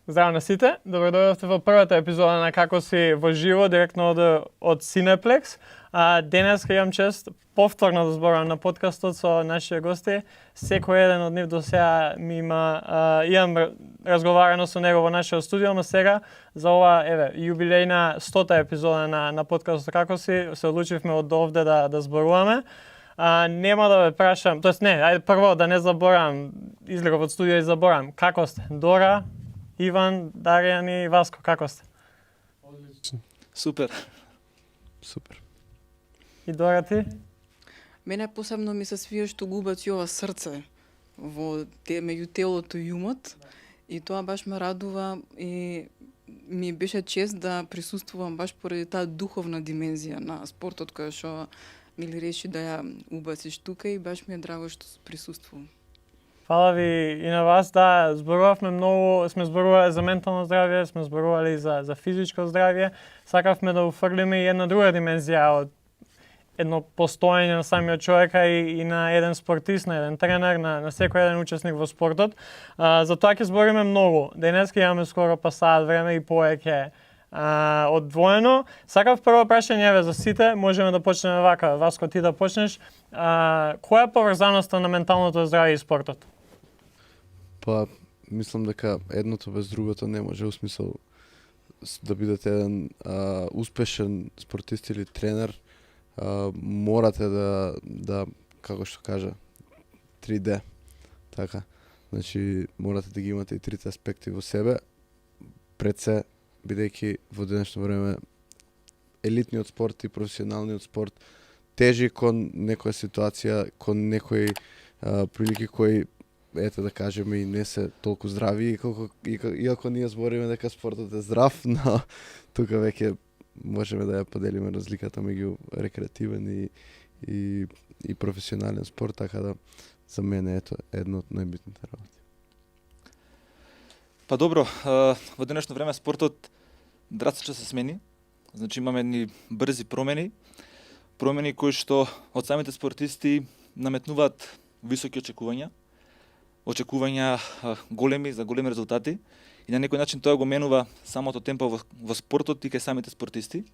Здраво на сите, добродојавте во првата епизода на Како си во живо, директно од Cineplex. Денес имам чест повторно да зборам на подкастот со нашите гости. Секој еден од нив до сега имам разговарано со него во нашето студио, но сега за ова јубилејна 100-та епизода на подкастот Како си се одлучивме од овде да зборуваме. Нема да ве прашам, ајде прво да не заборам, излегов од студио и заборам. Како сте? Дора, Иван, Даријан и Васко, како сте? Одлично. Супер. И Дора ти? Мене посебно ми се свија што го убаци ова срце во меѓу телото и умот. И тоа баш ме радува и ми беше чест да присуствувам баш поради таа духовна димензија на спортот која што Мили реши да ја убациш тука и баш ми е драго што присуствувам. Фала ви и на вас, да, зборувавме многу, сме зборувале за ментално здравје, сме зборували за физичко здравје. Сакавме да уфрлиме и една друга димензија од едно постоење на самиот човека и на еден спортист, на еден тренер, на секој еден учесник во спортот. За тоа ќе збориме многу. Денеска имаме скоро па саат време и повеќе одвоено. Сакав прво прашање за сите, можеме да почнеме вака. Васко, ти да почнеш. Која е поврзаноста на менталното здравје и спортот? Па, мислам дека едното без другото не може, усмисол да бидете еден успешен спортист или тренер, морате да како што кажа 3D. Така. Значи морате да ги имате и трите аспекти во себе. Пред се, бидејќи во денешно време елитниот спорт и професионалниот спорт тежи кон некоја ситуација, кон некои прилики кои да кажеме и не се толку здрави, иако ние збориме дека спортот е здрав, но тука веќе можеме да ја поделиме разликата меѓу рекреативен и професионален спорт, така да за мене ето едно од најбитните работи. Па добро, во денешно време спортот драстично се смени. Значи имаме едни брзи промени кои што од самите спортисти наметнуваат високи очекувања големи за големи резултати и на некој начин тоа го менува самото темпо во спортот и кај самите спортисти.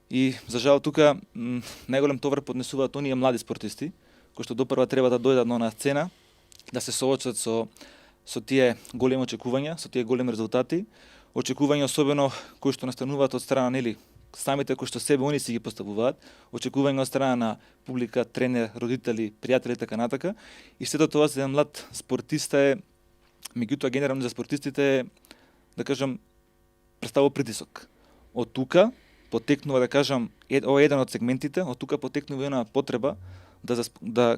И за жал тука најголем товар поднесуваат оние млади спортисти кои што допрва треба да дојдат на онаа сцена, да се соочат со тие големи очекувања, со тие големи резултати, очекувања особено кои што настануваат од страна нели самите кои што себе они си ги поставуваат, очекувања од страна на публика, тренер, родители, пријатели така натака. И сето тоа за еден млад спортиста е, меѓутоа генерално за спортистите да кажам представува притисок. Од тука потекнува да кажам ова е еден од сегментите, од тука потекнува една потреба да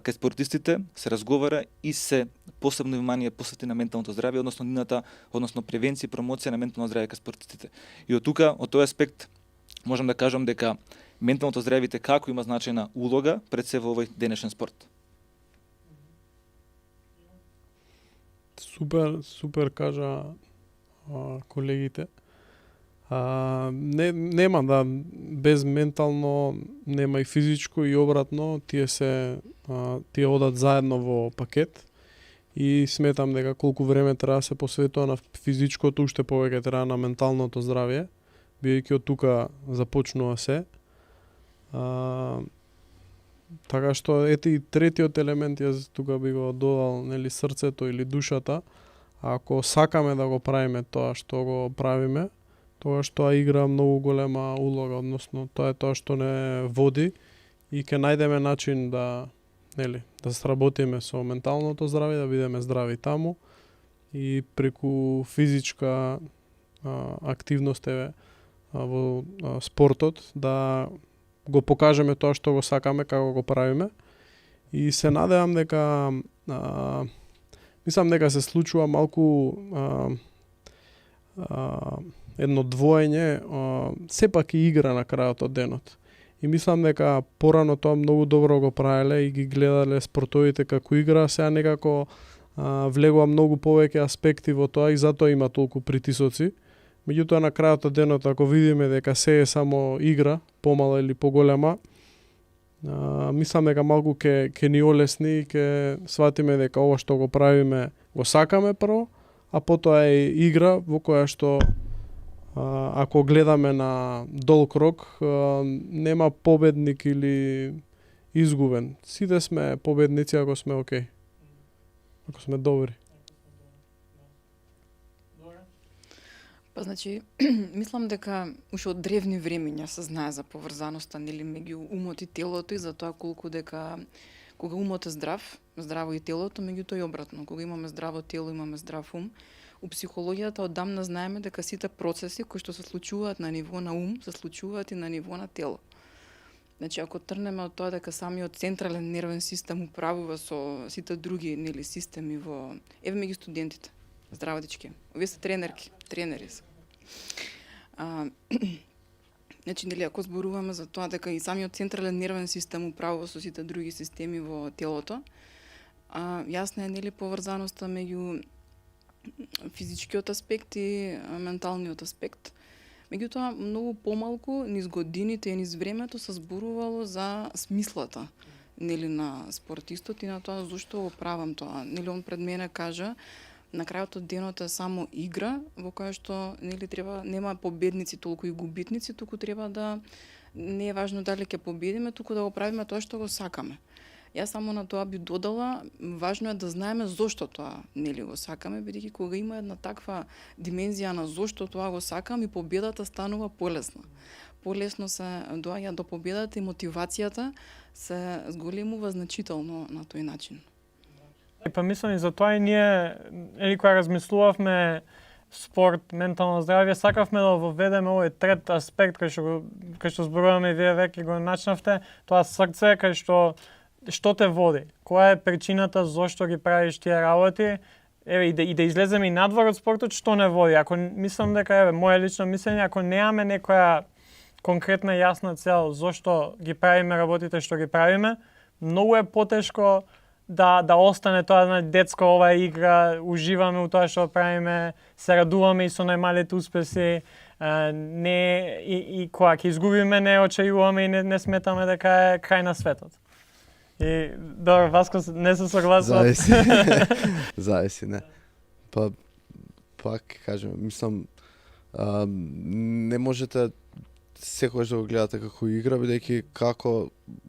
кај спортистите се разговара и се посебно внимание посвети на менталното здравје, односно превенција и промоција на ментално здравје кај спортистите. И од тука, од тој аспект, можам да кажам дека менталното здравје како има значајна улога пред се во овој денешен спорт. Супер кажа колегите. Нема да без ментално нема и физичко и обратно, тие одат заедно во пакет и сметам дека колку време треба да се посветува на физичкото, уште повеќе треба на менталното здравје, бидејќи од тука започнува се. Така што ете и третиот елемент јас тука би го додал, нели, срцето или душата. Ако сакаме да го правиме тоа што го правиме, тоа што игра многу голема улога, односно тоа е тоа што не води и ќе најдеме начин да сработиме со менталното здравје, да бидеме здрави таму и преку физичка активност во спортот да го покажеме тоа што го сакаме, како го правиме. И се надевам дека мислам дека се случува малку едно двоење, сепак и игра на крајот од денот. И мислам дека порано тоа многу добро го правеле и ги гледале спортовите како игра, сега некако влегува многу повеќе аспекти во тоа и затоа има толку притисоци. Меѓутоа на крајот од денот, ако видиме дека се е само игра, помала или поголема, мислам дека малку ќе ни олесни и ќе сватиме дека ова што го правиме го сакаме прво, а потоа е игра во која што ако гледаме на долг рок, нема победник или изгубен. Сите сме победници ако сме окей. Ако сме добри. Па значи, мислам дека уште од древни времиња се знае за поврзаноста нели меѓу умот и телото и за тоа колку дека кога умот е здрав, здраво и телото, меѓутоа и обратно. Кога имаме здраво тело, имаме здрав ум. У психологијата оддамна знаеме дека сите процеси кои што се случуваат на ниво на ум, се случуваат и на ниво на тело. Значи, ако трнеме од тоа дека самиот централен нервен систем управува со сите други нели системи во еве меѓу студентите. Здраво дечки. Овие се тренери се. Значи, нели, ако зборуваме за тоа дека и самиот централен нервен систем управува со сите други системи во телото, јасна е нели поврзаноста меѓу физичкиот аспект и менталниот аспект. Меѓутоа, многу помалку низ годините и низ времето се зборувало за смислата нели на спортистот и на тоа зошто го правам тоа. Нели он пред мене кажа на крајот од денот е само игра во која што нели нема победници толку и губитници, туку треба да не е важно дали ќе победиме, туку да го правиме тоа што го сакаме. Јас само на тоа би додала, важно е да знаеме зошто тоа нели го сакаме, бидејќи кога има една таква димензија на зошто тоа го сакам и победата станува полесна. Полесно се доаѓа до победата и мотивацијата се зголемува значително на тој начин. Па мислам и за тоа и ние, кога размислувавме спорт, ментално здравје, сакавме да воведеме овој трет аспект кај што зборуваме и вие веќе го начнавте, тоа срце кај што те води, која е причината зошто ги правиш тие работи, и да излеземе и надвор од спортот, што не води. Ако мислам дека моје лично мислење, ако немаме некоја конкретна јасна цел зошто ги правиме работите што ги правиме, многу е потешко да остане тоа детско ова игра, уживаме у тоа што правиме, се радуваме и со најмалите успеси, и кога ќе изгубиме не очајуваме и не сметаме дека е крај на светот. И добро, Васко не се согласува. Зависи, не. Пак кажем, мислам, не можете секогаш да го гледате како игра, бидејќи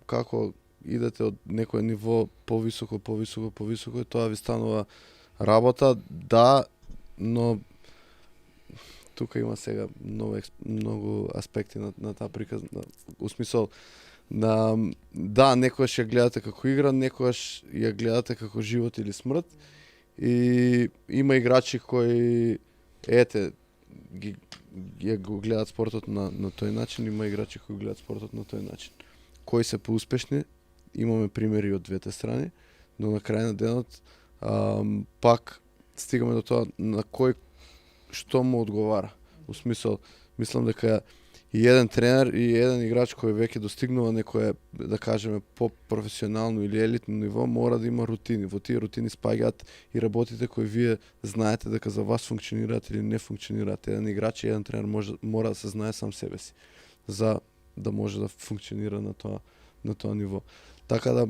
како идете од некој ниво повисоко, и тоа ви станува работа, да, но тука има сега многу аспекти на таа приказна. У смисол, да, некогаш ја гледате како игра, некогаш ја гледате како живот или смрт, и има играчи кои, ја го гледат спортот на тој начин, има играчи кои гледат спортот на тој начин. Кои се поуспешни, имаме примери од двете страни, но на крај на денот пак стигаме до тоа на кој што му одговара. У смисол, мислам дека и еден тренер и еден играч кој веќе достигнува некое, да кажеме, по-професионално или елитно ниво, мора да има рутини. Во тие рутини спаѓаат и работите кои вие знаете дека за вас функционираат или не функционираат. Еден играч и еден тренер мора да се знае сам себе си за да може да функционира на тоа ниво. Така да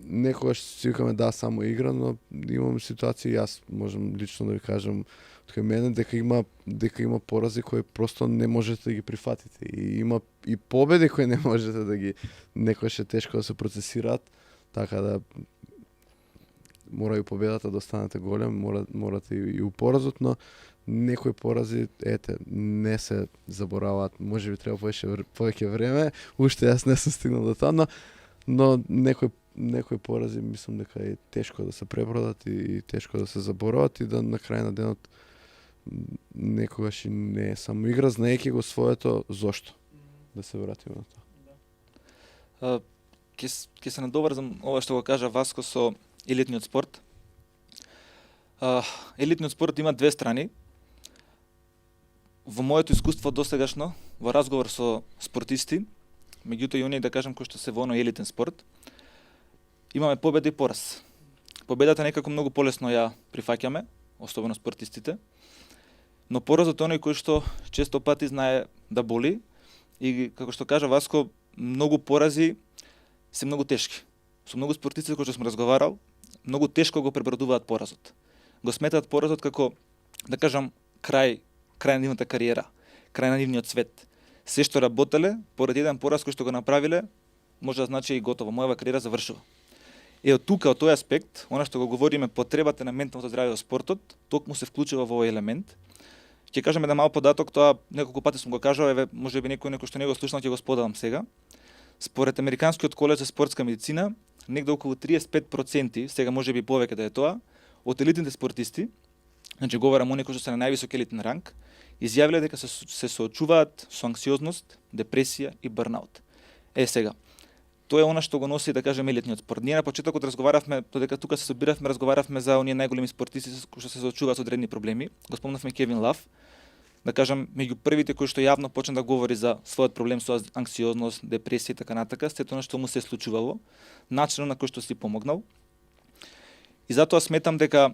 некогаш си викаме да, само игра, но имаме ситуации, јас можам лично да ви кажам од мене дека има порази кои просто не можете да ги прифатите, и има и победи кои не можете да ги, некогаш е тешко да се процесираат, така да мора и победата да останете голем, морате и у поразот, но некои порази, не се забораваат, може би треба повеќе време, уште јас не сум стигнал до тоа, но некои порази мислам дека е тешко да се препродат и тешко да се заборават, и да на крај на денот некогаш и не е само игра, знаејќи го своето зошто. Да се вратиме на тоа. Ќе се надоврзам ова што го кажа Васко со елитниот спорт. Елитниот спорт има две страни. Во моето искуство досегашно, во разговор со спортисти, меѓутоа и оние, да кажам, кои што се во оној елитен спорт, имаме победа и пораз. Победата некако многу полесно ја прифаќаме, особено спортистите, но поразот е оној кој што често пати знае да боли, и како што кажа Васко, многу порази се многу тешки. Со многу спортисти кои што сум разговарал, многу тешко го пребродуваат поразот. го сметаат поразот како, да кажам, крај на нивната кариера, крај на нивниот свет. Се што работеле, поред еден пораз кој што го направиле, може да значи и готово, мојава кариера завршува. Од тука, од тој аспект, она што го говориме, потребата на менталното здравје во спортот, токму се вклучува во овој елемент. Ќе кажам еден мал податок, тоа неколку пати сум го кажал, еве можеби некој што не го слушнал, ќе го споделам сега. Според Американскиот колеж за спортска медицина, негде околу 35%, сега можеби повеќе да е тоа, од елитните спортисти, значи говорам оние кои што се на највисок елитен ранг, изјавиле дека се соочуваат со анксиозност, депресија и бърнаут. Сега, тоа е она што го носи, да кажем, елитниот спорт. Ние на почетокот разговаравме, додека тука се собиравме, разговаравме за оние најголеми спортисти кои што се соочуваат со одредени проблеми. Го спомнавме Кевин Лав, да кажам, меѓу првите кои што јавно почна да говори за својот проблем со анксиозност, депресија и така натака, сето што му се случувало, начинот на кој што си помогнал. И затоа сметам дека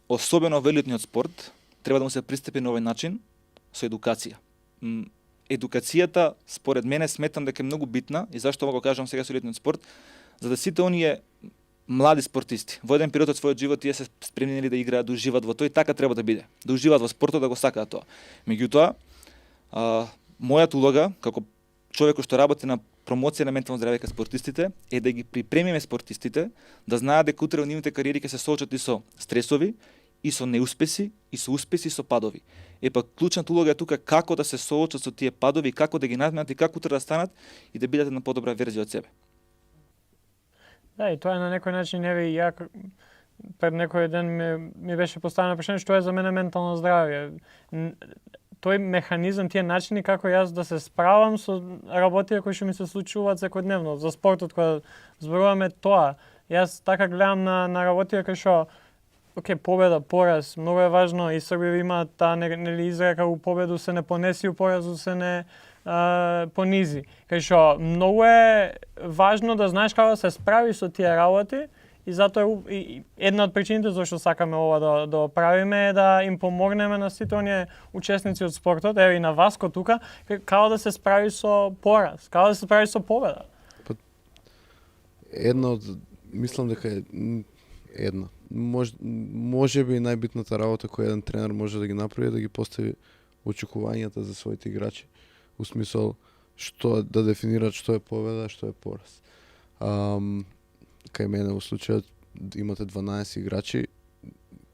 особено во елитниот спорт треба да му се пристапи на овој начин со едукација. Едукацијата, според мене, сметам дека е многу битна, и зашто го кажам сега со елитниот спорт, за да сите оние млади спортисти во еден период од својот живот тие се спремнени да играат, да уживаат во тој, така треба да биде. Да уживаат во спортот, да го сакаат тоа. Меѓутоа, мојата улога како човек кој што работи на промоција на ментално здравје кај спортистите е да ги припремиме спортистите да знаат дека утре во нивните кариери ќе се соочат и со стресови, и со неуспеси, и со успеси, и со падови. Епак клучната улога е тука како да се соочат со тие падови, како да ги надминат и како утре да станат и да бидат на подобра верзија од себе. Да, и тоа е на некој начин, еве и ја пред некој ден ми беше поставено прашање што е за мене ментално здравје. Тој механизам, тие начини како јас да се справам со работите кои што ми се случуваат секојдневно, за спортот кога зборуваме тоа. Јас така гледам на работите кои што победа, пораз, многу е важно и Србија има таа нели изрека у победу се не понеси, у поразу се не понизи. Кај што многу е важно да знаеш како да се справи со тие работи и затоа е една од причините зашто сакаме ова да правиме е да им помогнеме на сите оние учесници од спортот, еве и на Васко тука, како да се справи со пораз, како да се справи со победа. Една од, мислам дека е една. Може би најбитната работа која еден тренер може да ги направи е да ги постави очекувањата за своите играчи. У смисол што да дефинираат што е победа, што е пораз. Кај мене во случајот имате 12 играчи,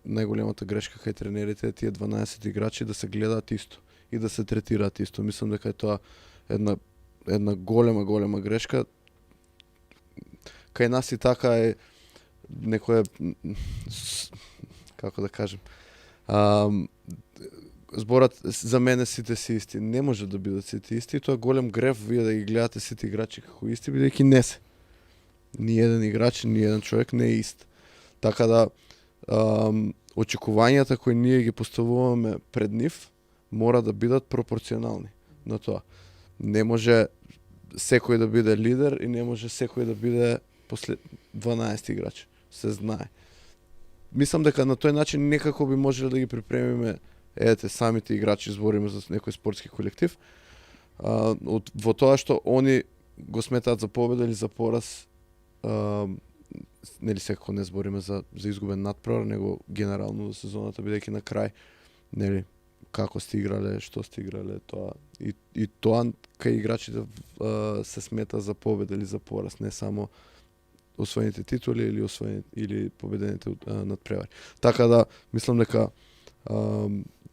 најголемата грешка кај тренерите е тие 12 играчи да се гледаат исто и да се третираат исто. Мислам дека е тоа една голема грешка. Кај нас и така е некоја, како да кажем, зборат за мене сите си исти. Не може да бидат сите исти, тоа голем греф вие да ги гледате сите играчи како исти, бидејќи не се. Ни еден играч, ни еден човек не е ист. Така да, очекувањата кои ние ги поставуваме пред нив мора да бидат пропорционални на тоа. Не може секој да биде лидер и не може секој да биде после 12 играчи. Се знае. Мислам дека на тој начин некако би можеле да ги припремиме самите играчи, збориме за некој спортски колектив, во тоа што они го сметаат за победа или за пораз, нели секако не збориме за изгубен надпревар, него генерално за сезоната, бидејќи на крај, нели, како сте играле, што сте играле, тоа и тоа кај играчите се смета за победа или за пораз, не само освоените титули или победените надпревари. Така да, мислам дека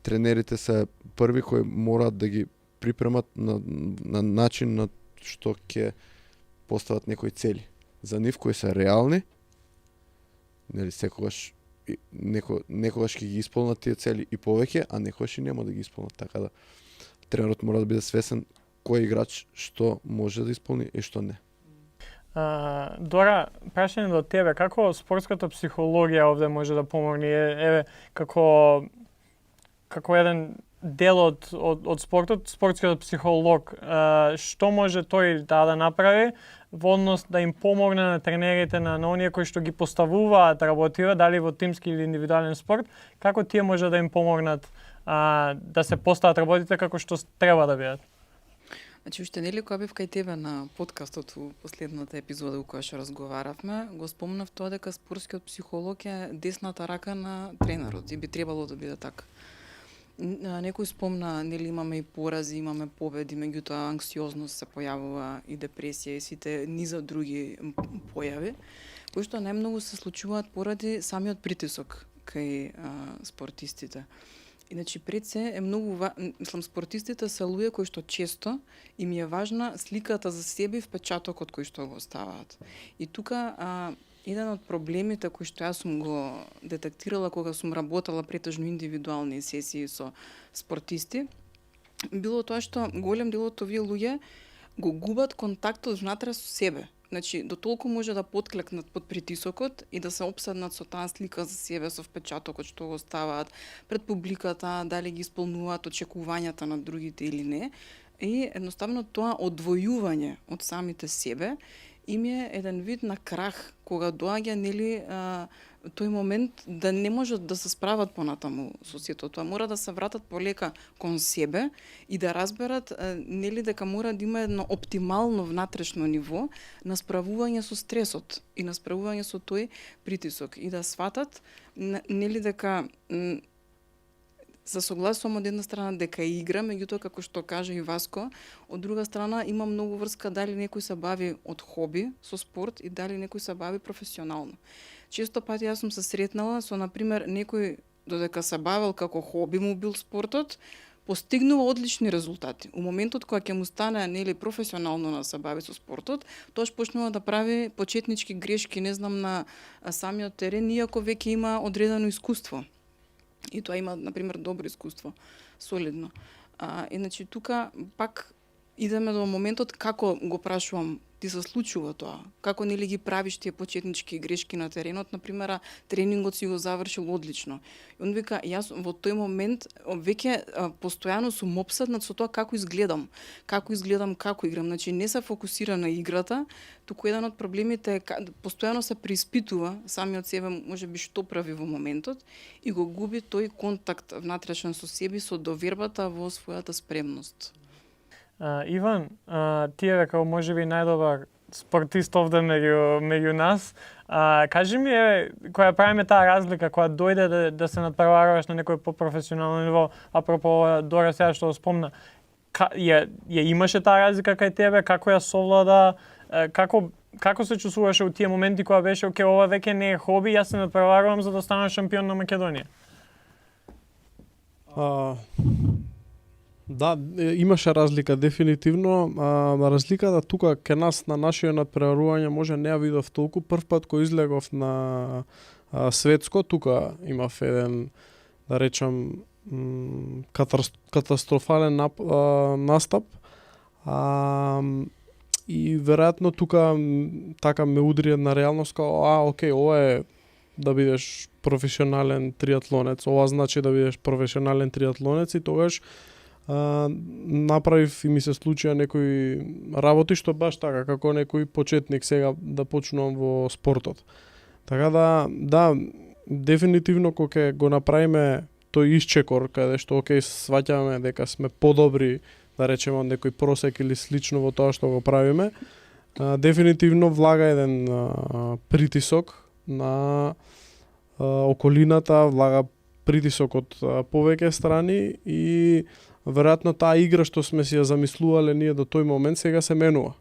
тренерите се први кои мораат да ги припремат на начин на што ќе постават некои цели за нив кои се реални, нели секогаш некогаш ќе ги исполнат тие цели и повеќе, а некогаш и нема да ги исполнат. Така да тренерот мора да биде свесен кој играч што може да исполни и што не. Дора, прашање до тебе, како спортската психологија овде може да помогне? Еве, како еден дел од спортот, спортскиот психолог, што може тој да направи во однос да им помогне на тренерите, на оние кои што ги поставуваат работива, дали во тимски или индивидуален спорт, како тие може да им помогнат да се постават работите како што треба да бидат? Значи, уште нели кога бев кај тебе на подкастот у последната епизода у која што разговаравме, го спомнав тоа дека спортскиот психолог е десната рака на тренерот и би требало да биде така. Некој спомна, нели имаме и порази, имаме победи, меѓутоа анксиозност се појавува и депресија и сите низа други појави, кои што најмногу се случуваат поради самиот притисок кај спортистите. Иначе пред се е многу мислам спортистите се луѓе кои што често им е важна сликата за себе и впечатокот кој што го оставаат. И тука еден од проблемите кои што јас сум го детектирала кога сум работела претежно индивидуални сесии со спортисти, било тоа што голем дел од овие луѓе го губат контактот внатре со себе. Значи, дотолку може да потклекнат под притисокот и да се опседнат со таа слика за себе, со впечатокот што го оставаат пред публиката, дали ги исполнуваат очекувањата на другите или не. И едноставно тоа одвојување од самите себе им е еден вид на крах, кога доаѓа нели тој момент да не можат да се справат понатаму со сето тоа, мора да се вратат полека кон себе и да разберат нели дека мора да има едно оптимално внатрешно ниво на справување со стресот и на справување со тој притисок и да сватат нели дека се согласувам од една страна дека е игра, меѓутоа како што кажа и Васко, од друга страна има многу врска дали некој се бави од хоби со спорт и дали некој се бави професионално. Често пати јас сум се сретнала со например некој додека се бавел како хоби му бил спортот, постигнува одлични резултати. У моментот кога ќе му стане нели професионално да се бави со спортот, тоаш почнува да прави почетнички грешки, не знам, на самиот терен, иако веќе има одредено искуство. И тоа има, например, добро искуство, солидно. Иначе тука пак идеме до моментот како го прашувам, ти се случува тоа? Како нели ги правиш тие почетнички грешки на теренот? Например, тренингот си го завршил одлично. И он вика, јас во тој момент веќе постојано сум опседнат со тоа како изгледам, како играм. Значи не се фокусира на играта, туку еден од проблемите е постојано се преиспитува самиот себе, можеби што прави во моментот и го губи тој контакт внатрешен со себе, со довербата во својата спремност. Иван, ти е како можеби најдобар спортист овде меѓу нас. Кажи ми, која правиме таа разлика, која дојде да се надпреваруваш на некој попрофесионално ниво, апропо Дора сега што спомна, ја имаше таа разлика кај тебе, како ја совлада, како се чувствуваше у тие моменти кога беше, оке, ова веќе не е хоби, јас се надпреварувам за да станам шампион на Македонија? Да, имаше разлика дефинитивно. Разликата тука кај нас на нашиот надпреварување може не ја видов толку. Прв пат кој излегов на светско, тука имав еден, да речам, катастрофален настап. И веројатно тука така ме удри една реалност као, окей, ова е да бидеш професионален триатлонец, ова значи да бидеш професионален триатлонец и тогаш направив и ми се случија некои работи што баш така, како некој почетник сега да почнувам во спортот. Така да, дефинитивно кога ќе го направиме тој исчекор, каде што окей, сваќаме дека сме подобри, да речеме, од некој просек или слично во тоа што го правиме, дефинитивно влага еден притисок на околината, влага притисок од повеќе страни и веројатно таа игра што сме си ја замислувале ние до тој момент сега се менува.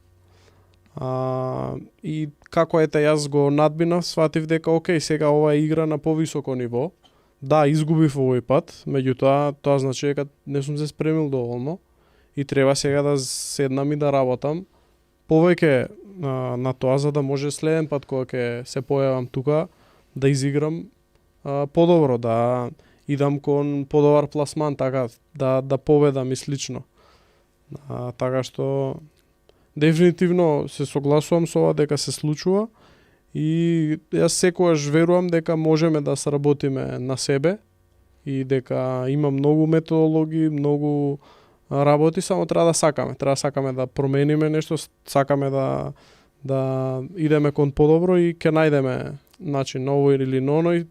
И како јас го надбинав, сватив дека окей, сега ова е игра на повисоко ниво. Да, изгубив овој пат, меѓутоа тоа значи дека не сум се спремил доволно и треба сега да седнам и да работам повеќе на тоа за да може следен пат кога ќе се појавам тука да изиграм подобро, да идам кон подобар пласман, така да победам и слично. Така што дефинитивно се согласувам со ова дека се случува и јас секогаш верувам дека можеме да сработиме на себе и дека има многу методологии, многу работи, само треба да сакаме да промениме нешто, сакаме да идеме кон подобро и ќе најдеме начин на овој или на оној,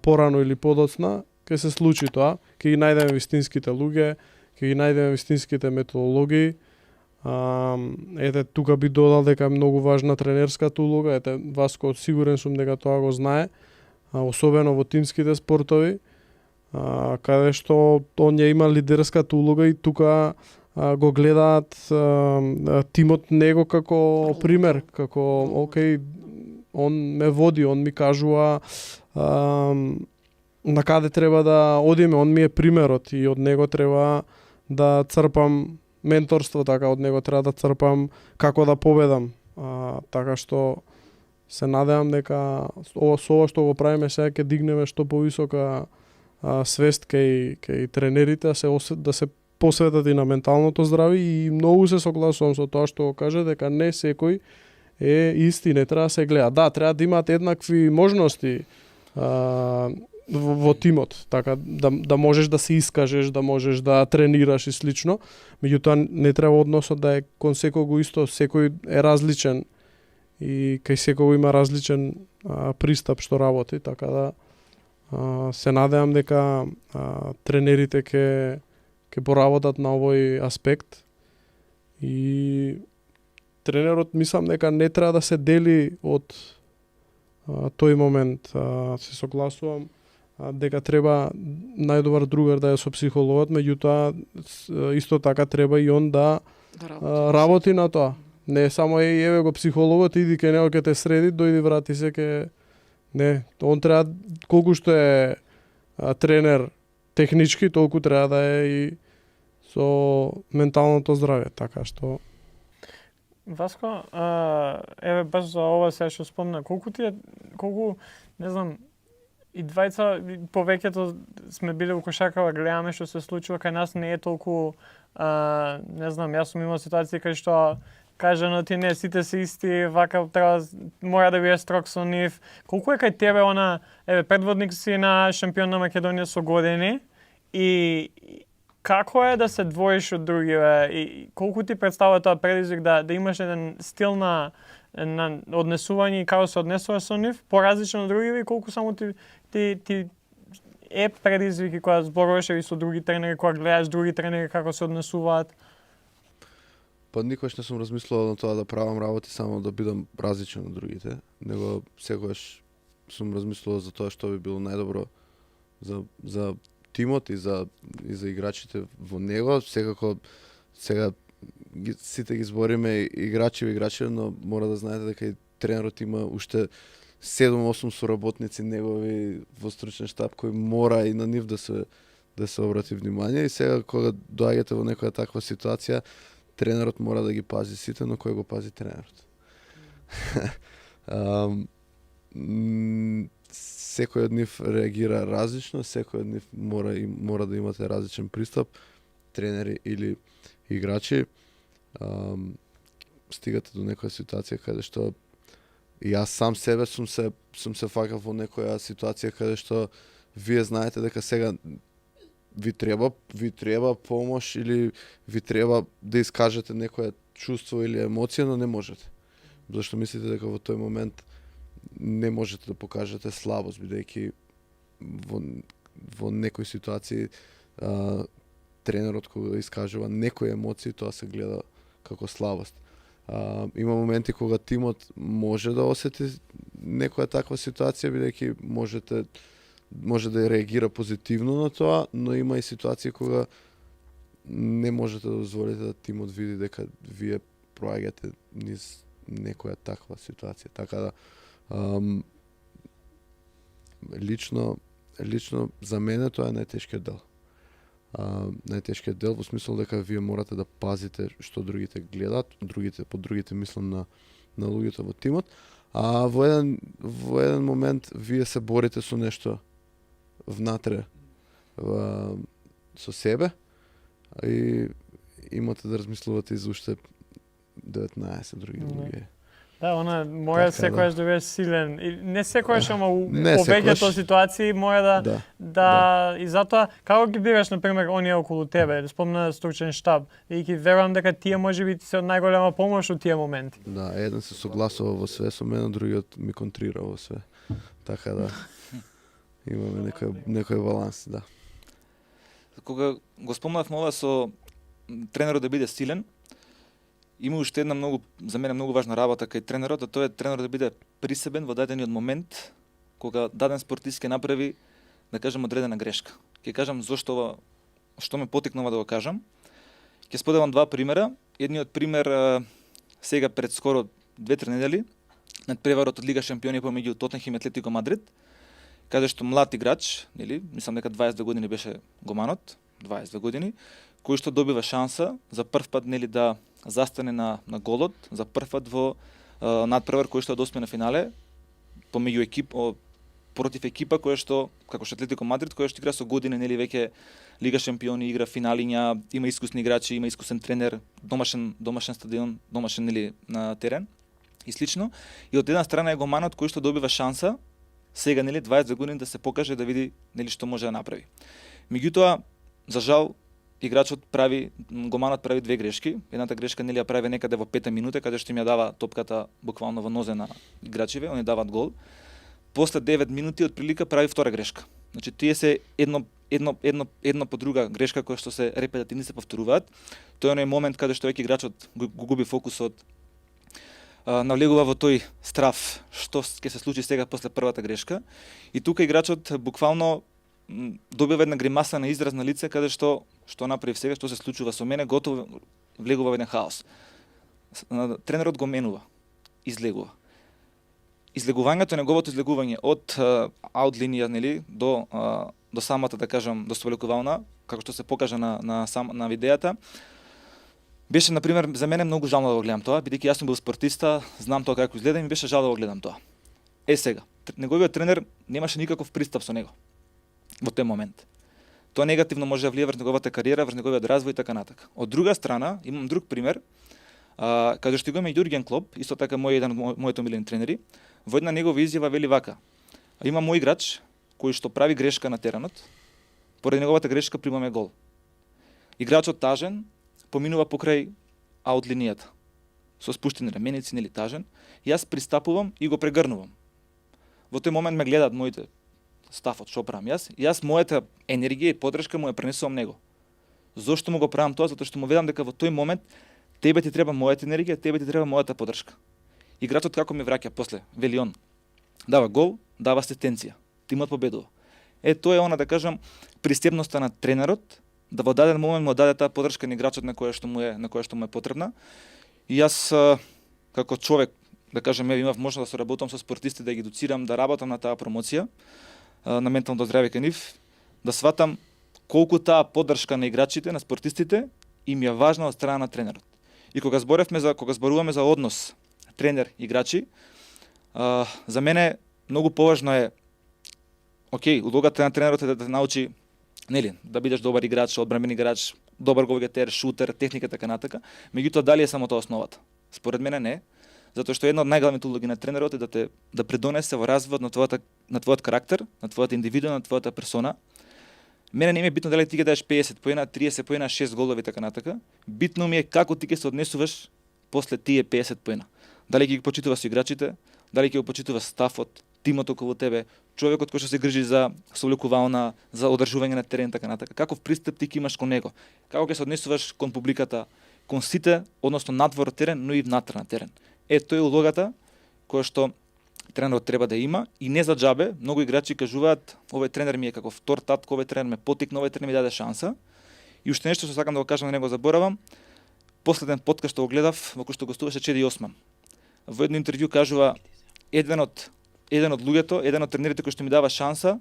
порано или подоцна, ќе се случи тоа, ќе ги најдеме вистинските луѓе, ќе ги најдеме вистинските методологии, Ете, тука би додал дека е многу важна тренерската улога. Ете, Васко, сигурен сум дека тоа го знае, особено во тимските спортови, каде што он ја има лидерската улога и тука го гледаат тимот него како пример, како окей, он ме води, он ми кажува на каде треба да одиме, он ми е примерот и од него треба да црпам менторство, така од него треба да црпам како да победам. Така што се надевам дека со ова што го правиме сега ќе дигнеме што повисока свест кај тренерите, да се посветат и на менталното здраве, и многу се согласувам со тоа што го кажа, дека не секој е исти, не треба да се гледа. Да, треба да имат еднакви можности во тимот, така да можеш да се искажеш, да можеш да тренираш и слично, меѓутоа не треба односот да е кон секого исто, секој е различен и кај секого има различен пристап што работи, така да се надевам дека тренерите ќе поработат на овој аспект и тренерот мислам дека не треба да се дели од тој момент. Се согласувам дека треба најдобар другар да е со психологот, меѓутоа исто така треба и он да работи на тоа. Не само еве го психологот, иди кај него ќе те среди, дојди врати се ке не, он треба колку што е тренер технички, толку треба да е и со менталното здравје, така што Васко, еве баш за ова сега што спомна, колку не знам, и двајца повеќето сме били у кошаркава, гледаме што се случува кај нас, не е толку не знам, јас сум имал ситуации кај што кажано ти не, сите се исти, вака треба мора да биде строг со нив. Колку е кај тебе она, еве предводник си на шампион на Македонија со години и како е да се двоиш од другиве и колку ти представува тоа предизвик да имаш еден стил на однесување и како се однесуваш со нив, поразличен од другиве и колку само ти е предизвик и кога зборуваш и со други тренери, кога гледаш други тренери како се однесуваат? Па никош не сум размислувал на тоа да правам работи само да бидам различен од другите, него секогаш сум размислувал за тоа што би било најдобро за тимот и за играчите во него. Секако сега сите ги збориме играчи, но мора да знаете дека и тренерот има уште 7-8 соработници негови во стручен штаб кои мора и на нив да се обрати внимание, и сега кога доаѓате во некоја таква ситуација, тренерот мора да ги пази сите, но кој го пази тренерот? Секој од нив реагира различно, секој од нив мора да имате различен пристап, тренери или играчи. Стигате до некоја ситуација каде што и јас сам себе сум се факал во некоја ситуација каде што вие знаете дека сега ви треба помош или ви треба да искажете некоја чувство или емоција, но не можете. Зашто мислите дека во тој момент не можете да покажете слабост, бидејќи во некои ситуации тренерот кога искажува некои емоции, тоа се гледа како слабост. Има моменти кога тимот може да осети некоја таква ситуација, бидејќи може да реагира позитивно на тоа, но има и ситуации кога не можете да дозволите да тимот види дека вие проаѓате низ некоја таква ситуација. Така да лично за мене тоа е најтешкиот дел. Најтешкиот дел во смисол дека вие морате да пазите што другите гледат, по другите мислам на луѓето во тимот, а во еден момент вие се борите со нешто внатре со себе и имате да размислувате и за уште 19 други луѓе. Да, она мора секојаш да биде силен. И не секојаш, ама Не повеќето ситуации мора Да. И затоа како ги бираш на пример оние околу тебе, спомна стручен штаб, и верувам дека тие можеби се од најголема помош од тие моменти. Да, еден се согласува во све со мене, другиот ми контрира во све. Така да имаме некој баланс, да. Кога го спомнавме ова со тренерот да биде силен, има уште една за мене многу важна работа кај тренерот, а тоа е тренерот да биде присебен во дадениот момент кога даден спортист ќе направи, да кажем, одредена грешка. Ќе кажам зошто што ме потикнува да го кажам. Ќе споделам два примера. Едниот пример сега пред скоро 2-3 недели над преварот од Лига шампиони помеѓу Тотенхем и Атлетико Мадрид, каде што млад играч, нели, мислам дека 22 години беше гоманот, 22 години, кој што добива шанса за прв пат, нели, да застане на голот, за прв пат во надпревар кој што доспе на финале помеѓу против екипа која што како што Атлетико Мадрид, која што игра со години, нели, веќе Лига шампиони, игра финалиња, има искусни играчи, има искусен тренер, домашен стадион, домашен, нели, на терен и слично. И од една страна е гоманот кој што добива шанса сега, нели, 20 години да се покаже, да види, нели, што може да направи. Меѓутоа, за жал, гоманот прави две грешки. Едната грешка, нели, ја прави некаде во 5-та минута, каде што им ја дава топката буквално во нозе на играчиве, они дават гол. После 9 минути од прилика прави втора грешка. Значи тие се едно по друга грешка која што се репетативни, се повторуваат. Тоа е оној момент каде што веќе играчот го губи фокусот, навлегува во тој страв што ќе се случи сега после првата грешка. И тука играчот буквално добива една гримаса на израз на лице, каде што направи сега, што се случува со мене, готово влегува во еден хаос. Тренерот го менува, излегува. Излегувањето, неговото излегување од аут линија, нели, до самата, да кажам, до солекувална, како што се покажа на видеата, беше, например, за мене многу жално да го гледам тоа, бидејќи јас сум бил спортиста, знам тоа како изгледа и ми беше жал да го гледам тоа. Сега, неговиот тренер немаше никаков пристап со него во тој момент. Тоа негативно може да влие врз неговата кариера, врз неговиот развој и така натака. Од друга страна, имам друг пример, каде што имаме Јурген Клоп, исто така еден од моите омилени тренери, во една негова изјава вели вака: има мој играч кој што прави грешка на теренот, поради неговата грешка примаме гол. Играчот тажен поминува покрај аут линијата со спуштени раменици, нели, тажен, и јас пристапувам и го прегрнувам. Во тој момент ме гледаат моите стафот, што правам јас, и јас мојата енергија и подршка му ја пренесувам него. Зошто му го правам тоа? Затоа што му ведам дека во тој момент тебе ти треба мојата енергија, тебе ти треба мојата подршка. Играчот како ми враќа после, вели он, дава гол, дава асистенција, тимот победува. Тоа е она, да кажам, пристебноста на тренерот, да во даден момент му даде таа подршка на играчот на која што му е потребна. И јас како човек, да кажем, имав можност да соработам со спортисти, да ги едуцирам, да работам на таа промоција на ментално здравје кај нив, да сватам колку таа поддршка на играчите, на спортистите им е важна од страна на тренерот. И кога зборуваме за однос тренер-играчи, за мене многу поважно е, улогата на тренерот е да те научи, нели, да бидеш добар играч, одбранбен играч, добар голгетер, шутер, техника, така натака. Меѓутоа, дали е само тоа основата? Според мене не, затоа што една од најглавните улоги на тренерот е да придонесе во развојот на твојот карактер, на твојата индивидуа, на твојата персона. Мене не ми е битно дали ти ќе дадеш 50 поена, 30 поена, 6 голови, така натака. Битно ми е како ти ќе се однесуваш после тие 50 поена. Дали ќе ги почитуваш со играчите, дали ќе го почитуваш стафот, тимот околу тебе, човекот кој што се грижи за солекувална, за одржување на терен, така натака. Каков пристап ти ќе имаш кон него? Како ќе се однесуваш кон публиката, кон сите, односно надвор од терен, но и внатре на терен. Тоа е улогата која што тренерот треба да има, и не за џабе. Многу играчи кажуваат: овој тренер ми е како втор татко, овој тренер ме потикна, овој тренер ми даде шанса. И уште нешто што сакам да го кажам, да не го заборавам. Последен подкаст што го гледав, во кој што гостуваше Чеди Осман. Во едно интервју кажува: еден од луѓето, еден од тренерите кој што ми дава шанса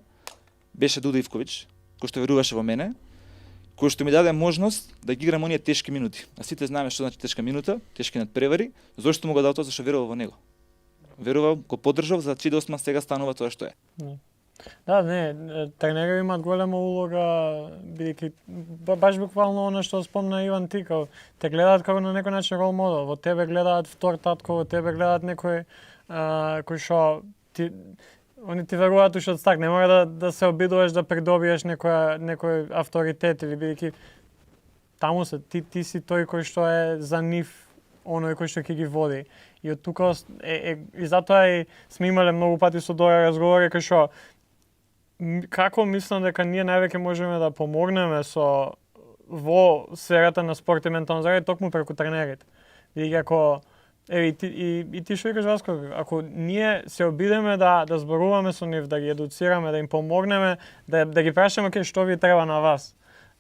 беше Дуда Ивковиќ, кој што веруваше во мене, кој што ми даде можност да ги играм оние тешки минути. А сите знаеме што значи тешка минута, тешки надпревари. Зошто му го дал тоа? Зашто верував во него. Верував, го поддржав, за Чеди Осман сега станува тоа што е. Да, не, тренери имаат голема улога, бидејќи баш буквално она што спомна Иван Тикал, те гледаат како на некој начин рол модел, во тебе гледаат втор татко, во тебе гледаат некој кој што они ти веруваат уште од старт, не мора да се обидуваш да придобиеш некој авторитет, или бидејќи таму се ти си тој кој што е за нив оној кој што ќе ги води. И од тука и затоа и сме имале многу пати со Дора разговори кај што како мислам дека ние највеќе можеме да помогнеме во сферата на спорт и ментално здравје токму преку тренерите. Бидејќи ако и ти што викаш, Васко, ако ние се обидеме да зборуваме со нив, да ги едуцираме, да им помогнеме, да ги прашаме кај што ви треба на вас,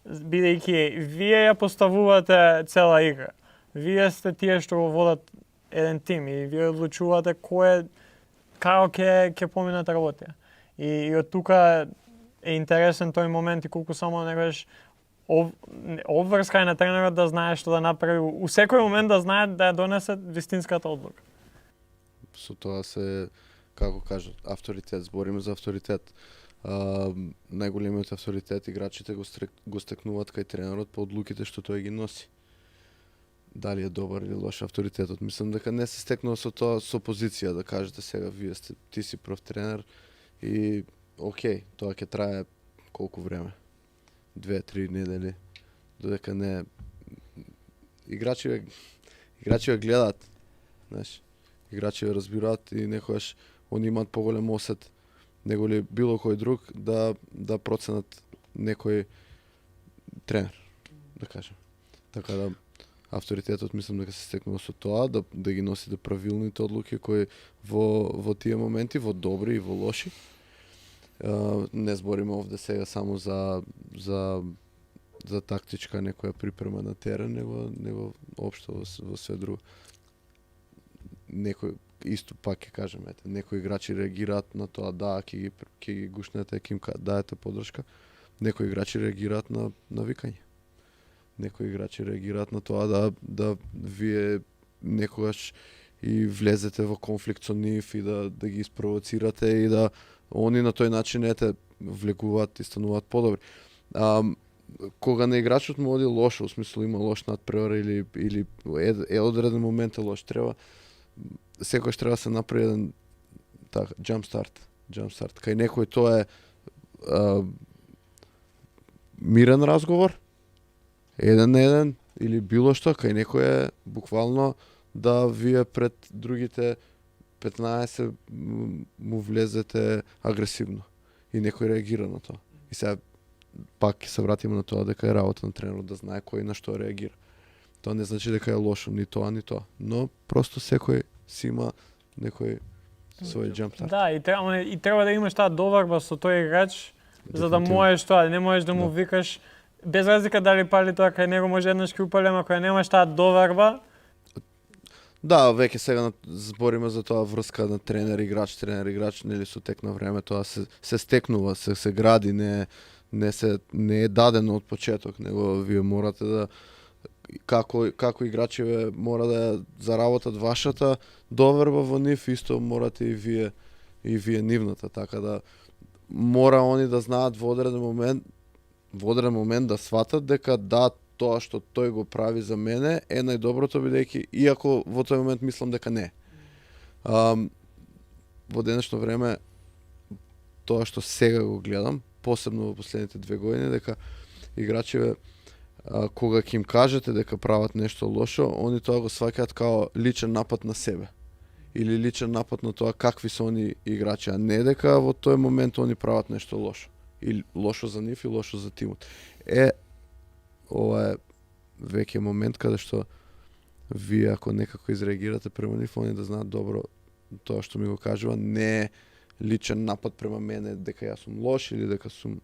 бидејќи вие ја поставувате цела игра. Вие сте тие што го водат еден тим и вие одлучувате како ќе поминат работите. И од тука е интересен тој момент и колку само некогаш обврска на тренерот да знае што да направи, у секој момент да знае да ја донесе вистинската одлука. Со тоа се, како кажат, авторитет, збориме за авторитет. Најголемиот авторитет играчите го стекнуваат кај тренерот по одлуките што тој ги носи. Дали е добар или лош авторитетот. Мислам дека не се стекнува со тоа, со позиција да кажете сега ти си прв тренер и окей, тоа ќе трае колку време? 2-3 недели, додека не играчи гледаат, знаеш, играчи разбираат и некогаш они имаат поголем осет него ли било кој друг да проценат некој тренер, да кажем. Така да авторитетот мислам дека се стекнува со тоа да ги носи правилните одлуки кои во тие моменти, во добри и во лоши. Не збориме овде сега само за тактичка некоја припрема на терен, него општо во све друго. Некој исто пак ќе кажеме, некои играчи реагираат на тоа, да, ќе ги гушнете, ќе им даете поддршка. Некои играчи реагираат на викање. Некои играчи реагираат на тоа да вие некогаш и влезете во конфликт со нив и да ги испровоцирате и да они на тој начин влегуваат и стануваат подобри. Кога на играчот му оди лошо, у смислу има лош надпревар или одреден момент е лош, секојаш треба да се направи еден jump start. Кај некој тоа е мирен разговор, еден на еден или било што, кај некој е буквално да вие пред другите 15 му влезете агресивно и некој реагира на тоа. И сега пак ќе се вратиме на тоа дека е работа на тренерот да знае кој на што реагира. Тоа не значи дека е лошо ни тоа ни тоа, но просто секој си има некој свој jump start. Да, и треба да имаш таа доварба со тој играч за да можеш тоа, не можеш да му викаш без разлика дали пали тоа кај него може еднаш ќе упали, ако ја немаш таа доварба. Да, веќе сега збориме за тоа врска на тренер играч, нели со тек на време тоа се стекнува, се гради, не е дадено од почеток, него вие морате да како играчи мора да заработат вашата доверба во нив, исто морате и вие нивната, така да мора они да знаат во одреден момент да сватат дека да, тоа што тој го прави за мене е најдоброто, бидејќи иако во тој момент мислам дека не. Во денешно време тоа што сега го гледам, посебно во последните 2 години, дека играчиве кога ќе им кажете дека прават нешто лошо, они тоа го сваќаат као личен напад на себе или личен напад на тоа какви се они играчи, а не дека во тој момент они прават нешто лошо или лошо за нив и лошо за тимот. Ова е веќе момент каде што вие ако некако изреагирате према нив, они да знаат добро тоа што ми го кажува, не е личен напад према мене дека јас сум лош или дека сум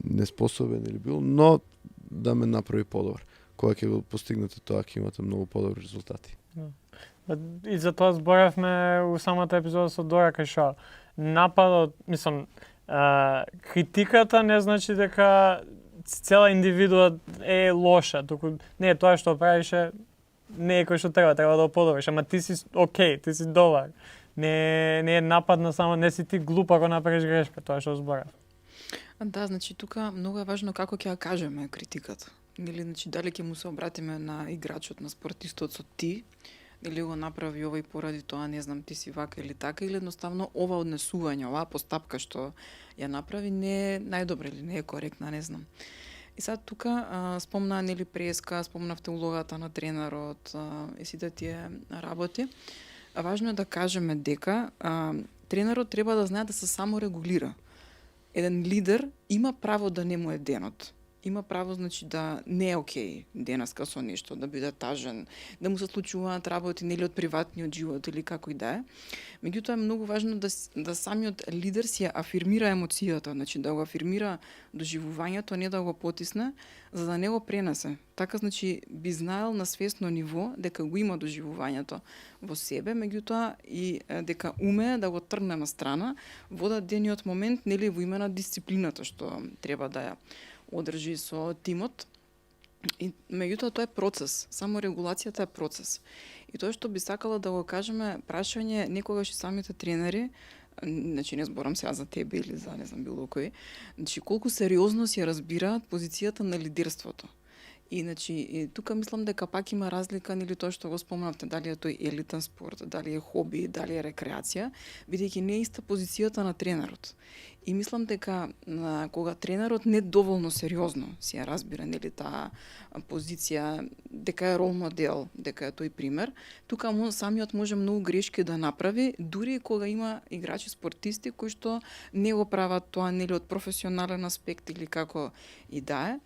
неспособен или бил, но да ме направи подобар. Кога ќе го постигнете тоа, ќе имате многу подобри резултати. И за тоа зборевме у самата епизода со Дора, кај што нападот, мислам, критиката не значи дека цела индивидуа е лоша, туку не тоа што правише не е кој што треба да подобриш, ама ти си окей, ти си добар. Не е напад на само, не си ти глуп ако направиш грешка, тоа што зборав. Да, значи тука многу е важно како ќе ја кажеме критиката. Или значи дали ќе му се обратиме на играчот, на спортистот со ти, или го направи овој поради тоа, не знам, ти си вака или така, или едноставно ова однесување, оваа постапка што ја направи не е најдобра или не е коректна, не знам. И сега тука спомна нели преска, спомнавте улогата на тренерот и сите тие работи. Важно е да кажеме дека тренерот треба да знае да се саморегулира. Еден лидер има право да не му е денот. има право значи да не е окей денеска со нешто, да биде тажен, да му се случуваат работи нели од приватниот живот или како и да е. Меѓутоа е многу важно да самиот лидер си ја афирмира емоцијата, значи да го афирмира доживувањето, не да го потисне, за да не го пренесе. Така значи би знаел на свесно ниво дека го има доживувањето во себе, меѓутоа и дека умее да го тргне на страна во дадениот момент, нели во име на дисциплината што треба да ја одржи со тимот. И меѓутоа тоа е процес, само регулацијата е процес. И тоа што би сакала да го кажеме, прашање некогаш и самите тренери, значи не зборам сега за тебе или за не знам било кој, значи колку сериозно си ја разбираат позицијата на лидерството. И значи тука мислам дека пак има разлика нели тоа што го спомнавте, дали е тој елитен спорт, дали е хоби, дали е рекреација, бидејќи не е иста позицијата на тренерот. И мислам дека кога тренерот не доволно сериозно си ја разбира нели таа позиција, дека е рол модел, дека е тој пример, тука самиот може многу грешки да направи, дури и кога има играчи спортисти кои што не го прават тоа нели од професионален аспект или како и да е.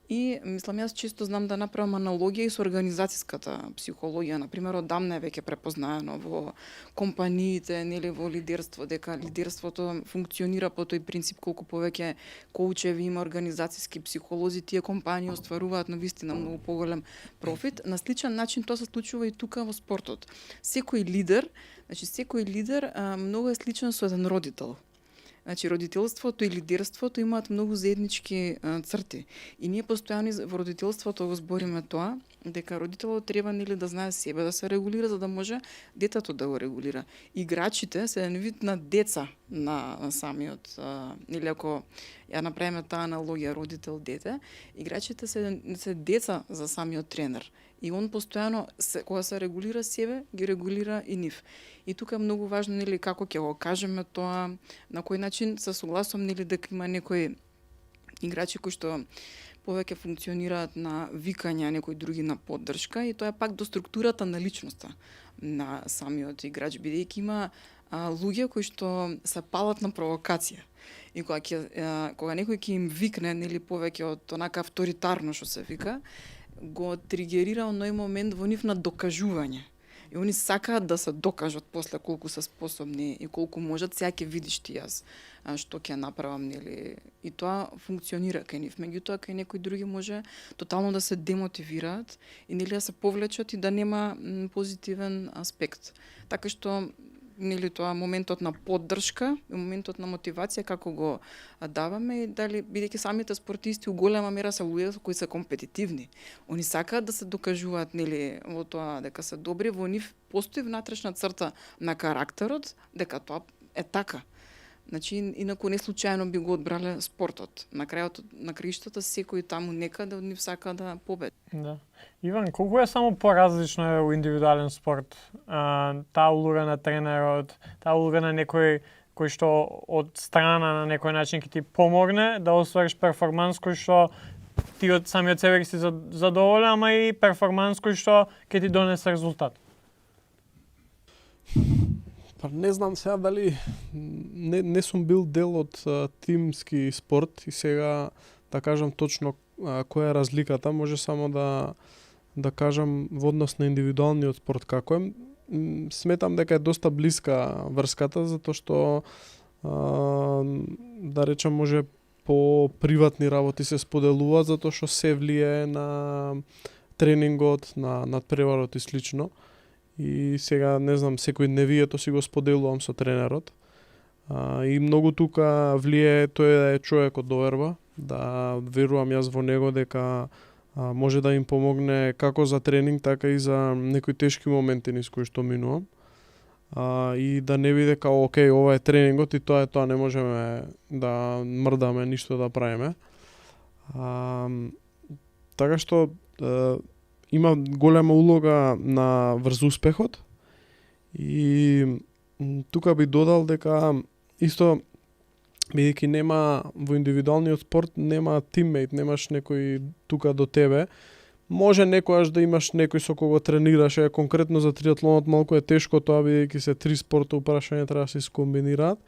И мислам јас често знам да направам аналогија и со организацијската психологија, на пример одамна е веќе препознаено во компаниите, нели во лидерство, дека лидерството функционира по тој принцип, колку повеќе коучеви има организацијски психолози, тие компании остваруваат навистина многу поголем профит. На сличен начин тоа се случува и тука во спортот. Секој лидер многу е сличен со еден родител. Значи, родителството и лидерството имаат многу заеднички црти. И ние постојано во родителството го збориме тоа, дека родителот треба нели да знае себе да се регулира, за да може детето да го регулира. Играчите се еден вид на деца на самиот, или ако ја направиме таа аналогија родител-дете, играчите се деца за самиот тренер. И он постојано, кога се регулира себе, ги регулира и нив. И тука е многу важно, нели, како ќе го кажеме тоа, на кој начин се согласувам, нели, дека има некои играчи кои што повеќе функционираат на викање, некои други на поддршка, и тоа е пак до структурата на личноста на самиот играч, бидејќи има луѓе кои што се палат на провокација. И кога некој ќе им викне, нели, повеќе од онака авторитарно што се вика, го тригерира оној момент во нив на докажување. И они сакаат да се докажат после колку се способни и колку можат, сега ќе видиш ти јас што ќе направам, нели. И тоа функционира кај нив. Меѓутоа кај некои други може тотално да се демотивираат и нели да се повлечат и да нема позитивен аспект. Така што нели тоа моментот на поддршка и моментот на мотивација како го даваме, и дали бидејќи самите спортисти у голема мера се луѓе кои се компетитивни. Они сакаат да се докажуваат нели во тоа дека се добри, во нив постои внатрешна црта на карактерот дека тоа е така. Значи, инаку не случајно би го одбрале спортот. На крајот, на краиштата, секој таму некаде од нив сака да победи. Да. Иван, колку е само поразлично е во индивидуален спорт? Таа улога на тренерот, таа улога на некој кој што од страна на некој начин ќе ти помогне да оствариш перформанс кој што ти од самиот себе си задоволен, ама и перформанс кој што ќе ти донесе резултат. Па не знам сега дали не сум бил дел од тимски спорт и сега да кажам точно која е разликата, може само да кажам во однос на индивидуалниот спорт како е. Сметам дека е доста блиска врската, затоа што да речам може по приватни работи се споделуваат, затоа што се влие на тренингот, на надпреварот и слично. И сега, не знам, секој дневието си го споделувам со тренерот. И многу тука влие тој да е човек од доверба, да верувам јас во него дека може да им помогне како за тренинг, така и за некои тешки моменти низ кои што минувам. И да не биде као, окей, ова е тренингот и тоа е тоа, не можеме да мрдаме, ништо да правиме. Така што има голема улога врз успехот и тука би додал дека исто бидејќи нема во индивидуалниот спорт нема тиммейт, немаш некој тука до тебе. Може некојаш да имаш некој со кого тренираш, конкретно за триатлонот малку е тешко тоа бидејќи се три спорта, прашање треба да се скомбинираат.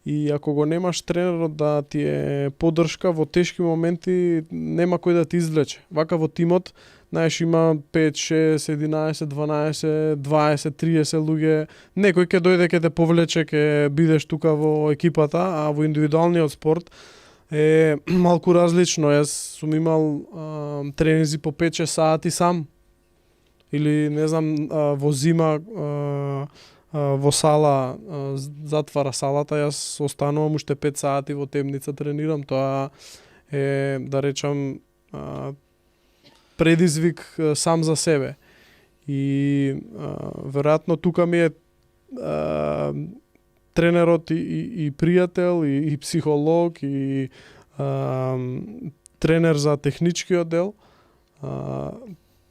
и ако го немаш тренерот да ти е поддршка во тешки моменти, нема кој да ти извлече. Вака во тимот, знаеш, има 5, 6, 11, 12, 20, 30 луѓе. Некој ќе дојде, ќе те повлече, ќе бидеш тука во екипата, а во индивидуалниот спорт е малку различно. Јас сум имал тренинзи по 5-6 сати сам. Или, не знам, во зима во сала, затвара салата, јас останувам уште 5 сати во темница тренирам. Тоа е, да речам, предизвик сам за себе. И веројатно тука ми е тренерот и пријател, и психолог, и тренер за техничкиот дел.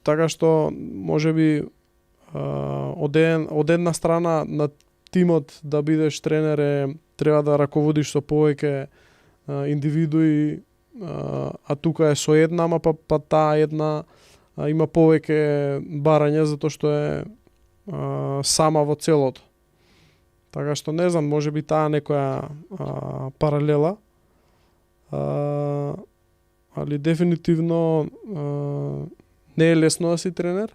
Така што, можеби, од една страна на тимот да бидеш тренер треба да раководиш со повеќе индивидуи, а тука е со една, ама па таа една има повеќе барање затоа што е сама во целото. Така што не знам, можеби таа некоја паралела, али дефинитивно не е лесно да си тренер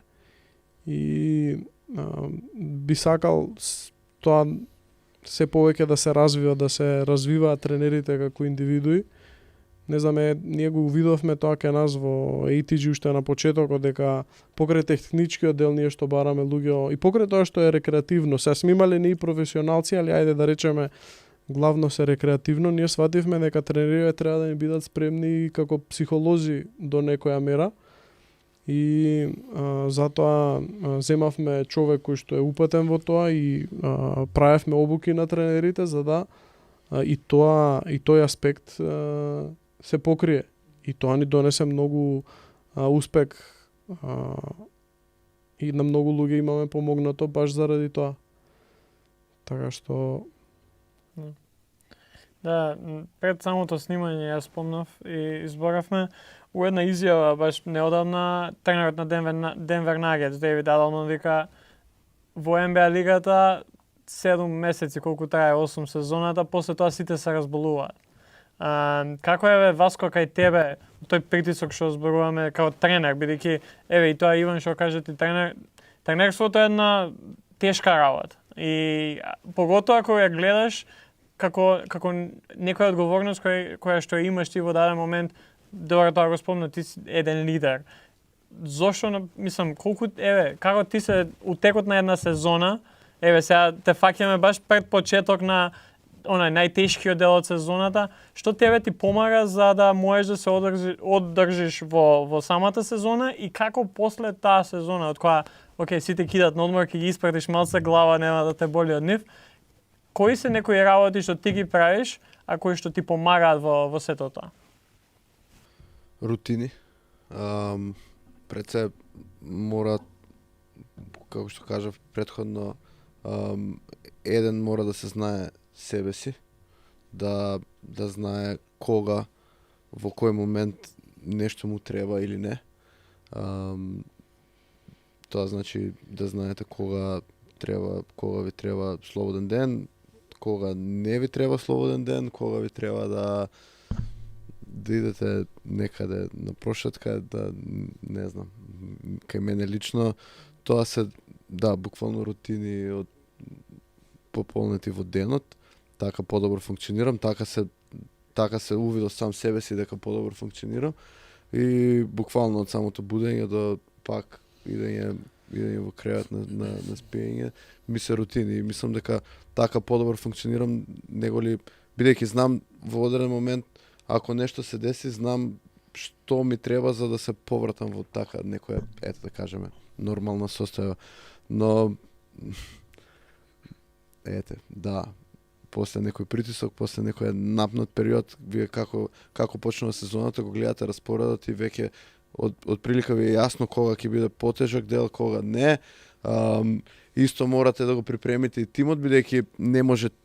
и би сакал тоа се повеќе да се развива, да се развиваат тренерите како индивидуи. Не знам, ние го увидовме тоа кај нас во ATG уште на почетокот, дека покрај техничкиот дел ние што бараме луѓе и покрај тоа што е рекреативно. Сега сме имале ние професионалци, али ајде да речеме главно се рекреативно, ние свативме дека тренерите треба да ни бидат спремни како психолози до некоја мера. И затоа земавме човек кој што е упатен во тоа и правевме обуки на тренерите за да и тој аспект се покрие. И тоа ни донесе многу успех и на многу луѓе имаме помогнато баш заради тоа. Така што Да, пред самото снимање јас спомнав и изборавме у една изјава баш неодамна тренерот на Денвер Нагетс, Дейвид Адалман, вика во НБА лигата 7 месеци колку трае 8 сезоната, после тоа сите се разболуваат. Како е Васко кај тебе тој притисок што зборуваме како тренер, бидејќи еве и тоа Иван што каже ти тренерството е една тешка работа и поготоа кога ја гледаш како некоја одговорност која што имаш ти во даден момент. Добро, тоа го спомна, ти си еден лидер. Зошто, мислам, како ти се утекот на една сезона, сега те фаќаме баш пред почеток на онај најтешкиот дел од сезоната, што тебе ти помага за да можеш да се оддржиш во самата сезона и како после таа сезона, од која сите кидат на одмор, ќе ги испратиш малце глава, нема да те боли од нив. Кои се некои работи што ти ги правиш, а кои што ти помагаат во сето тоа? Рутини. Пред се мора, како што кажав претходно, еден мора да се знае себе си, да знае кога, во кој момент нешто му треба или не. Тоа значи да знаете кога ви треба слободен ден, кога не ви треба слободен ден, кога ви треба да идете некаде на прошетка, да не знам, кај мене лично тоа се буквално рутини од пополнети во денот, така подобро функционирам, така се увидов сам себе си дека подобро функционирам и буквално од самото будење до пак идење во кревет на спиење ми се рутини и мислам дека така подобро функционирам, неголи бидејќи знам во одреден момент ако нешто се деси, знам што ми треба за да се повратам во така некоја, да кажеме, нормална состојба. Но после некој притисок, после некој напнат период, вие како почнува сезоната, го гледате распоредот и веќе од прилика ви е јасно кога ќе биде потежок дел, кога не. Исто морате да го припремите и тимот, бидејќи не може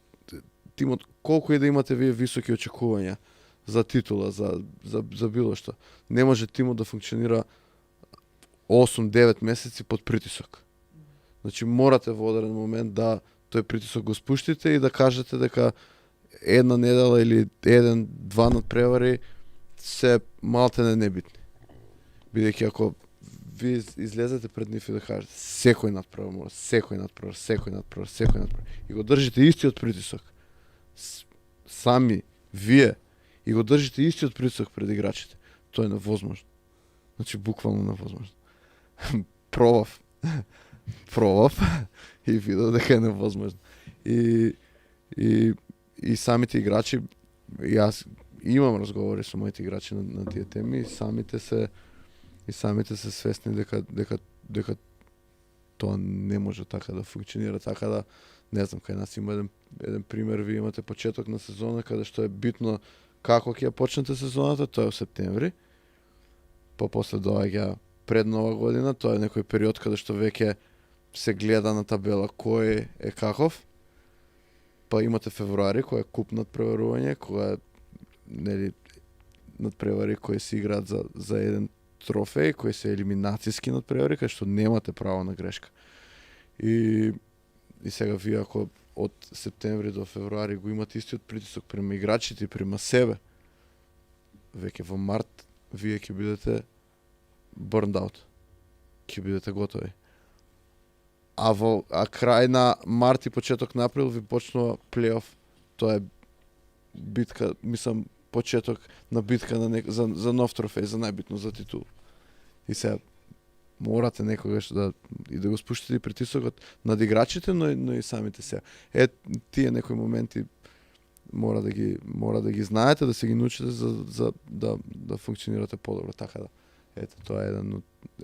тимот, колку и да имате вие високи очекувања за титула, за било што. Не може тимот да функционира 8-9 месеци под притисок. Значи морате во одреден момент да тој притисок го спуштите и да кажете дека една недела или два надпревари се малтене небитни. Бидејќи ако ви излезете пред нив и да кажете секој надпревар, и го држите истиот притисок, сами вие, и го држите истиот притисок пред играчите, тоа е невозможно. Значи, буквално невозможно. Пробав и видов дека е невозможно. И самите играчи, јас имам разговори со моите играчи на тие теми, и самите се свесни дека тоа не може така да функционира, така да, не знам, кај нас има еден пример, ви имате почеток на сезона каде што е битно како ќе ја почнете сезоната, тоа е во септември, па после доаѓа пред Нова година, тоа е некој период каде што веќе се гледа на табела кој е каков, па имате февруари кој е куп надпреварување, кој е надпревари кои се играат за еден трофеј, кои се елиминацијски надпревари, кај што немате право на грешка. И сега вие ако од септември до февруари го имате истиот притисок према играчите и према себе, веќе во март вие ќе бидете burned out. Ќе бидете готови. А крај на март и почеток на април ви почнува плейоф. Тоа е битка, мислам, почеток на битка за нов трофеј, за најбитно, за титул. И сега морате некогаш да го спуштите притисокот над играчите, но и самите сега. Тие некои моменти мора да ги знаете, да се ги научите за да функционирате подобро, така да. Тоа е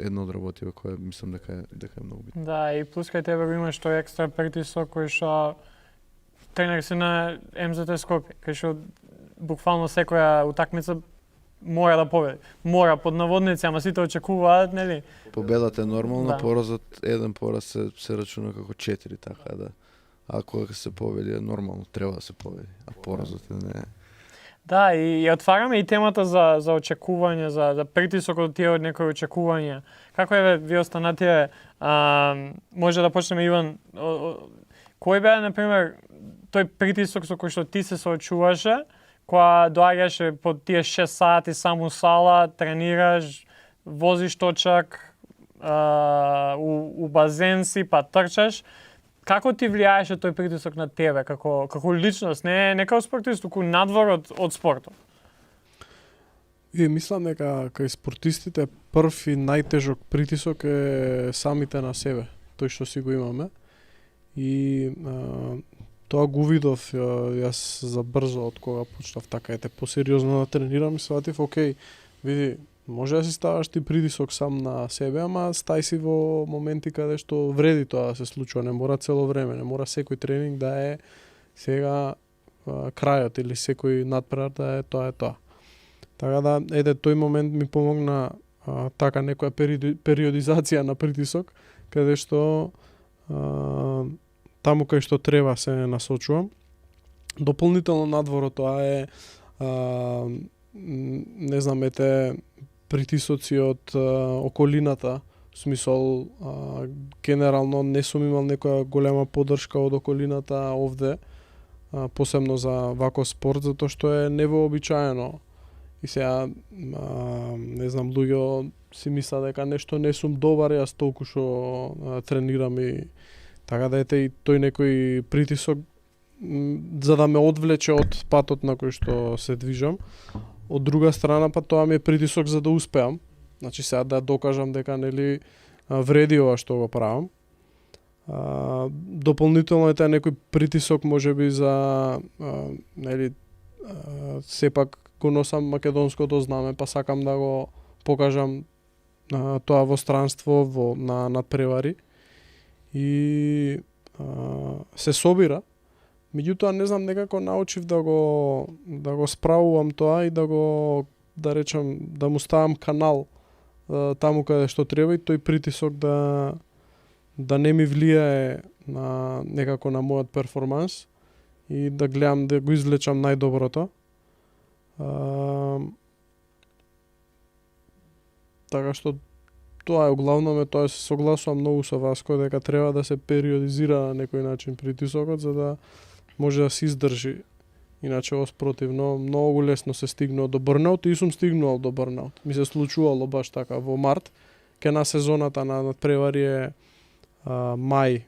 една од работите која мислам дека е многу битна. Да, и плюс кај тебе го имаш тој екстра притисок кој што тренер си на МЗТ Скопје, кај што буквално секоја утакмица мора да победи. Мора под наводници, ама сите очекуваат, нели? Победата е нормална, Да. поразот, еден пораз се рачуна како 4, така да. Ако се победи е нормално, треба да се победи, а поразот не е. Да, и отвараме и темата за очекување, за притисокот тие од некои очекувања. Како е ви останатие, може да почнеме Иван, кој беа, например, тој притисок со кој што ти се соочуваше, кога доаѓаше под тие 6 сати само сала, тренираш, возиш точак, у базен си, па трчаш. Како ти влијаеше тој притисок на тебе, како личност, не како спортист, туку надвор од спортот? Мислам дека кај спортистите прв и најтежок притисок е самите на себе, тој што си го имаме. И тоа го видов јас за брзо од кога почнав така посериозно да тренирам и сватив, окей, види, може да си ставаш ти притисок сам на себе, ама стај си во моменти каде што вреди тоа да се случува, не мора цело време, не мора секој тренинг да е сега крајот или секој надпревар да е тоа. Така да, тој момент ми помогна така некоја периодизација на притисок, каде што таму кај што треба се насочувам. Дополнително надвор тоа е не знам, притисоци од околината, в смисол генерално не сум имал некоја голема поддршка од околината овде, посебно за вако спорт, затоа што е невообичаено. И сега, не знам, луѓе си мисла дека нешто не сум добар, јас толку што тренирам и така да и тој некој притисок за да ме одвлече од патот на кој што се движам. Од друга страна, па тоа ми е притисок за да успеам. Значи сега да докажам дека нели вреди ова што го правам. Дополнително е тај некој притисок можеби за нели сепак го носам македонското знаме, па сакам да го покажам тоа во странство на надпревари. И се собира. Меѓутоа не знам, некако научив да го справувам тоа и да речам, да му ставам канал таму каде што треба и тој притисок да не ми влијае некако на мојот перформанс и да гледам да го извлечам најдоброто. Така што тоа е главно, тоа се согласувам многу со вас, кој дека треба да се периодизира на некој начин притисокот за да може да се издржи Иначе спротивно многу лесно се стигнува до бърнаут и сум стигнувал до бърнаут. Ми се случувало баш така во март, ке на сезоната на надпревари е мај.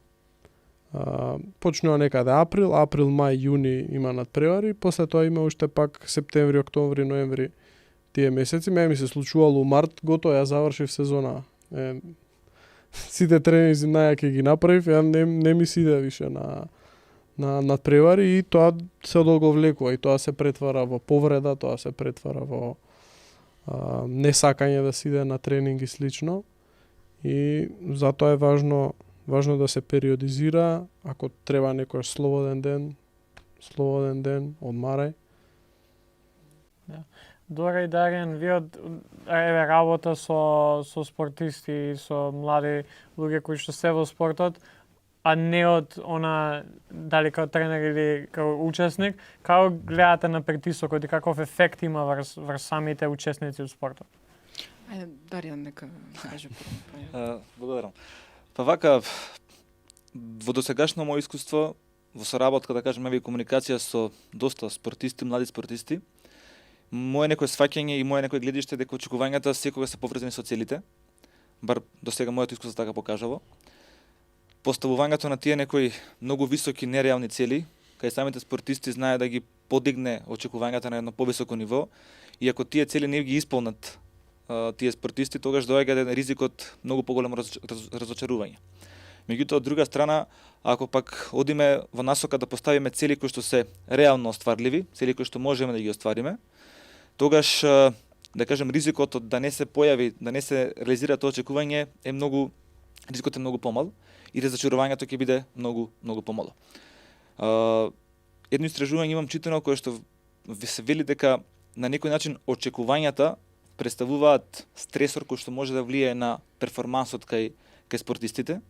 Почнува некаде април, мај, јуни има надпревари, после тоа има уште пак септември, октомври, ноември тие месеци. Ми се случувало март, готово ја завршив сезона. Сите тренинзи најаки ги направив, не ми се иде више на надпревари и тоа се одолговлекува и тоа се претвара во повреда, тоа се претвара во несакање да се иде на тренинг и слично. И затоа е важно да се периодизира, ако треба некој слободен ден, одмарај. Дора и Даријан, вие работа со спортисти и со млади луѓе кои што се во спортот, а не од она дали као тренер или као учесник, како гледате на притисокот и каков ефект има врз самите учесници од спортот? Ајде, Даријан, нека каже прво. Благодарам. Па вака, во досегашно моје искуство, во соработка, да кажеме, и комуникација со доста спортисти, млади спортисти, моје некој сваќање и моје некој гледиште дека очекувањата секогаш се поврзани со целите, бар до сега моето искуство така покажало. Поставувањето на тие некои многу високи нереални цели, кај самите спортисти знае да ги подигне очекувањата на едно повисоко ниво, и ако тие цели не ги исполнат тие спортисти, тогаш доаѓа ризикот многу поголемо разочарување. Меѓутоа, од друга страна, ако пак одиме во насока да поставиме цели кои што се реално остварливи, цели кои што можеме да ги оствариме, тогаш, да кажем, ризикот од да не се појави, да не се реализира тоа очекување ризикот е многу помал и разочарувањето ќе биде многу помало. Едно истражување имам читано кое што се вели дека на некој начин очекувањата представуваат стресор кој што може да влијае на перформансот кај спортистите.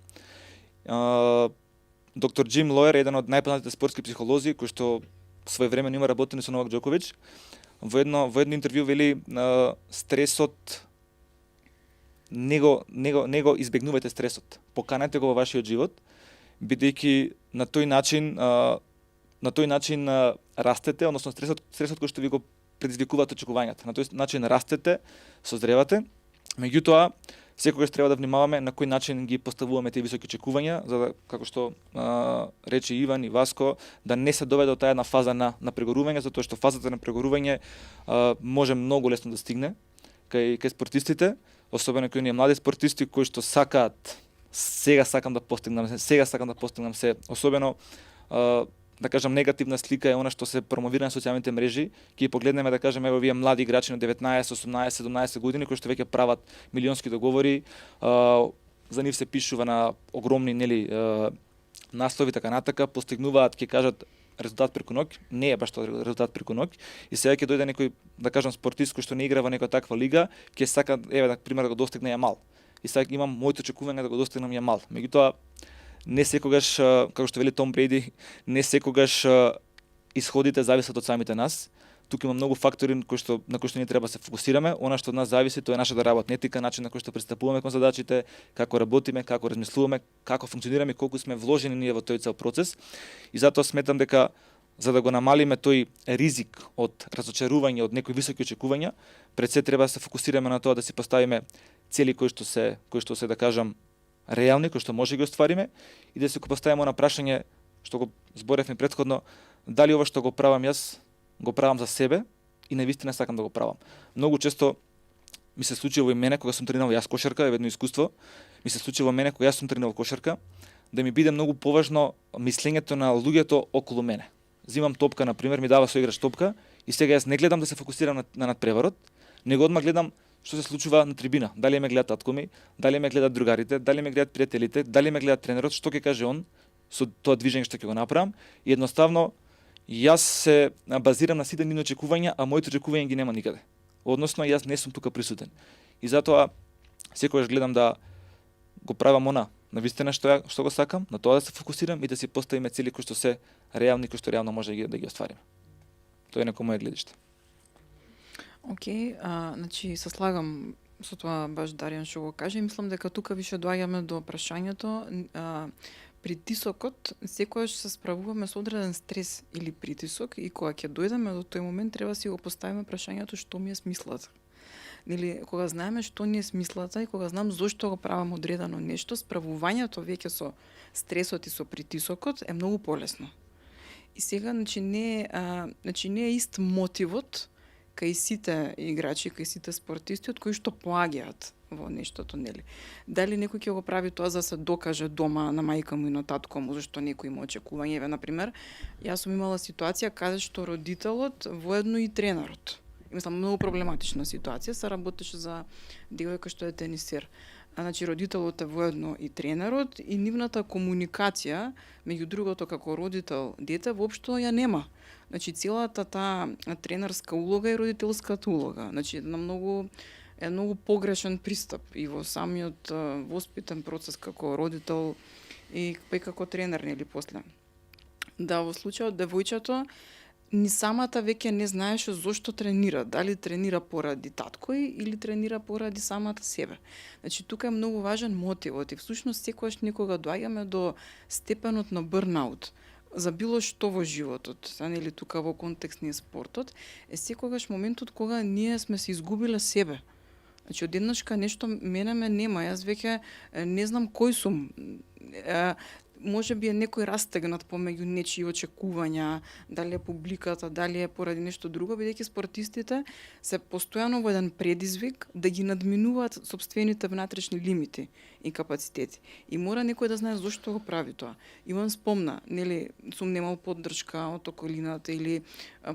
Доктор Джим Лоер, еден од најпознатите спортски психолози, кој што своевремено има работени со Новак Џоковиќ, во едно интервју вели стресот не го избегнувајте стресот. Поканете го во вашиот живот, бидејќи на тој начин растете, односно стресот кој што ви го предизвикуваат очекувањата. На тој начин растете, созревате. Меѓутоа, секогаш треба да внимаваме на кој начин ги поставуваме тие високи очекувања, за да, како што рече Иван и Васко, да не се доведе до таа една фаза на прегорување, затоа што фазата на прегорување може многу лесно да стигне кај спортистите, особено кај оние млади спортисти кои што сакаат сега сакам да постигнам се, особено да кажам негативна слика е она што се промовира на социјалните мрежи, ќе погледнеме да кажеме ево вие млади играчи на 19, 18, 17 години кои што веќе прават милионски договори, за нив се пишува на огромни наслови така натака, постигнуваат, ќе кажат, резултат преку ноќ, не е баш тоа резултат преку ноќ, и сега ќе дојде некој, да кажам, спортист кој што не игра во некоја таква лига, ќе сака, еве, пример, да го достигне Јамал. И сега имам моите очекувања да го достигнам Јамал. Меѓутоа, не секогаш, како што вели Том Брейди, не секогаш исходите зависат од самите нас. Тука има многу фактори на кои што ние треба да се фокусираме. Она што од нас зависи, тоа е нашата работна етика, начин на кој што пристапуваме кон задачите, како работиме, како размислуваме, како функционираме, колку сме вложени ние во тој цел процес. И затоа сметам дека за да го намалиме тој ризик од разочарување, од некои високи очекувања, пред се треба да се фокусираме на тоа да си поставиме цели кои што се да кажам реални, кои што може да ги оствариме, и да се го поставиме на прашање што го зборевме претходно, дали ова што го правам јас го правам за себе и навистина сакам да го правам. Многу често ми се случува и мене кога сум тренирал јас кошарка, е едно искуство, ми се случува мене кога јас сум тренирал кошарка, да ми биде многу поважно мислењето на луѓето околу мене. Зимам топка, на пример, ми дава соиграч топка и сега јас не гледам да се фокусирам на надпреварот, него одма гледам што се случува на трибина. Дали ме гледат татко ми, дали ме гледат другарите, дали ме гледат пријателите, дали ме гледат тренерот, што ќе каже он со тоа движење што ќе го направам, и едноставно јас се базирам на сите нивни очекувања, а моите очекувања ги нема никаде. Односно, јас не сум тука присутен. И затоа секогаш гледам да го правам на вистина што го сакам, на тоа да се фокусирам и да си поставиме цели кои што се реални, кои што реално може да ги оствариме. Тоа е некој моје гледиште. Океј, значи се слагам со тоа баш Даријан што го каже. Мислам дека тука више доаѓаме до прашањето притисокот секогаш се справуваме со одреден стрес или притисок и кога ќе дојдеме до тој момент треба си го поставиме прашањето што ми е смислата. Или кога знаеме што ни е смислата и кога знам зошто го правам одредено нешто, справувањето веќе со стресот и со притисокот е многу полесно. И сега не е ист мотивот кај сите играчи, кај сите спортисти од кои што поаѓаат во нештото, нели? Дали некој ќе го прави тоа за да се докаже дома на мајка му и на татко му зашто некој има очекување? Еве, например, јас сум имала ситуација каде што родителот воедно и тренерот. Мислам, многу проблематична ситуација, се работеше за девојка што е тенисер. Значи, родителот е воедно и тренерот и нивната комуникација, меѓу другото како родител дете, воопшто ја нема. Значи, целата таа тренерска улога и родителската улога. Значи, е многу погрешен пристап и во самиот воспитен процес како родител и како тренер, нели, после. Да, во случајот девојчето ни самата веќе не знаеше зошто тренира, дали тренира поради таткој или тренира поради самата себе. Значи, тука е многу важен мотивот и всушност секогаш некога доаѓаме до степенот на бърнаут за било што во животот, нели тука во контекст ни спортот, е секогаш моментот кога ние сме се изгубиле себе. Значи, одеднашка нешто мене ме нема, јас веќе не знам кој сум. Може би е некој растегнат помеѓу нечии очекувања, дали е публиката, дали е поради нешто друго, бидејќи спортистите се постојано во еден предизвик да ги надминуваат сопствените внатрешни лимити и капацитети. И мора некој да знае зошто го прави тоа. Иван спомна, нели, сум немал поддршка од околината или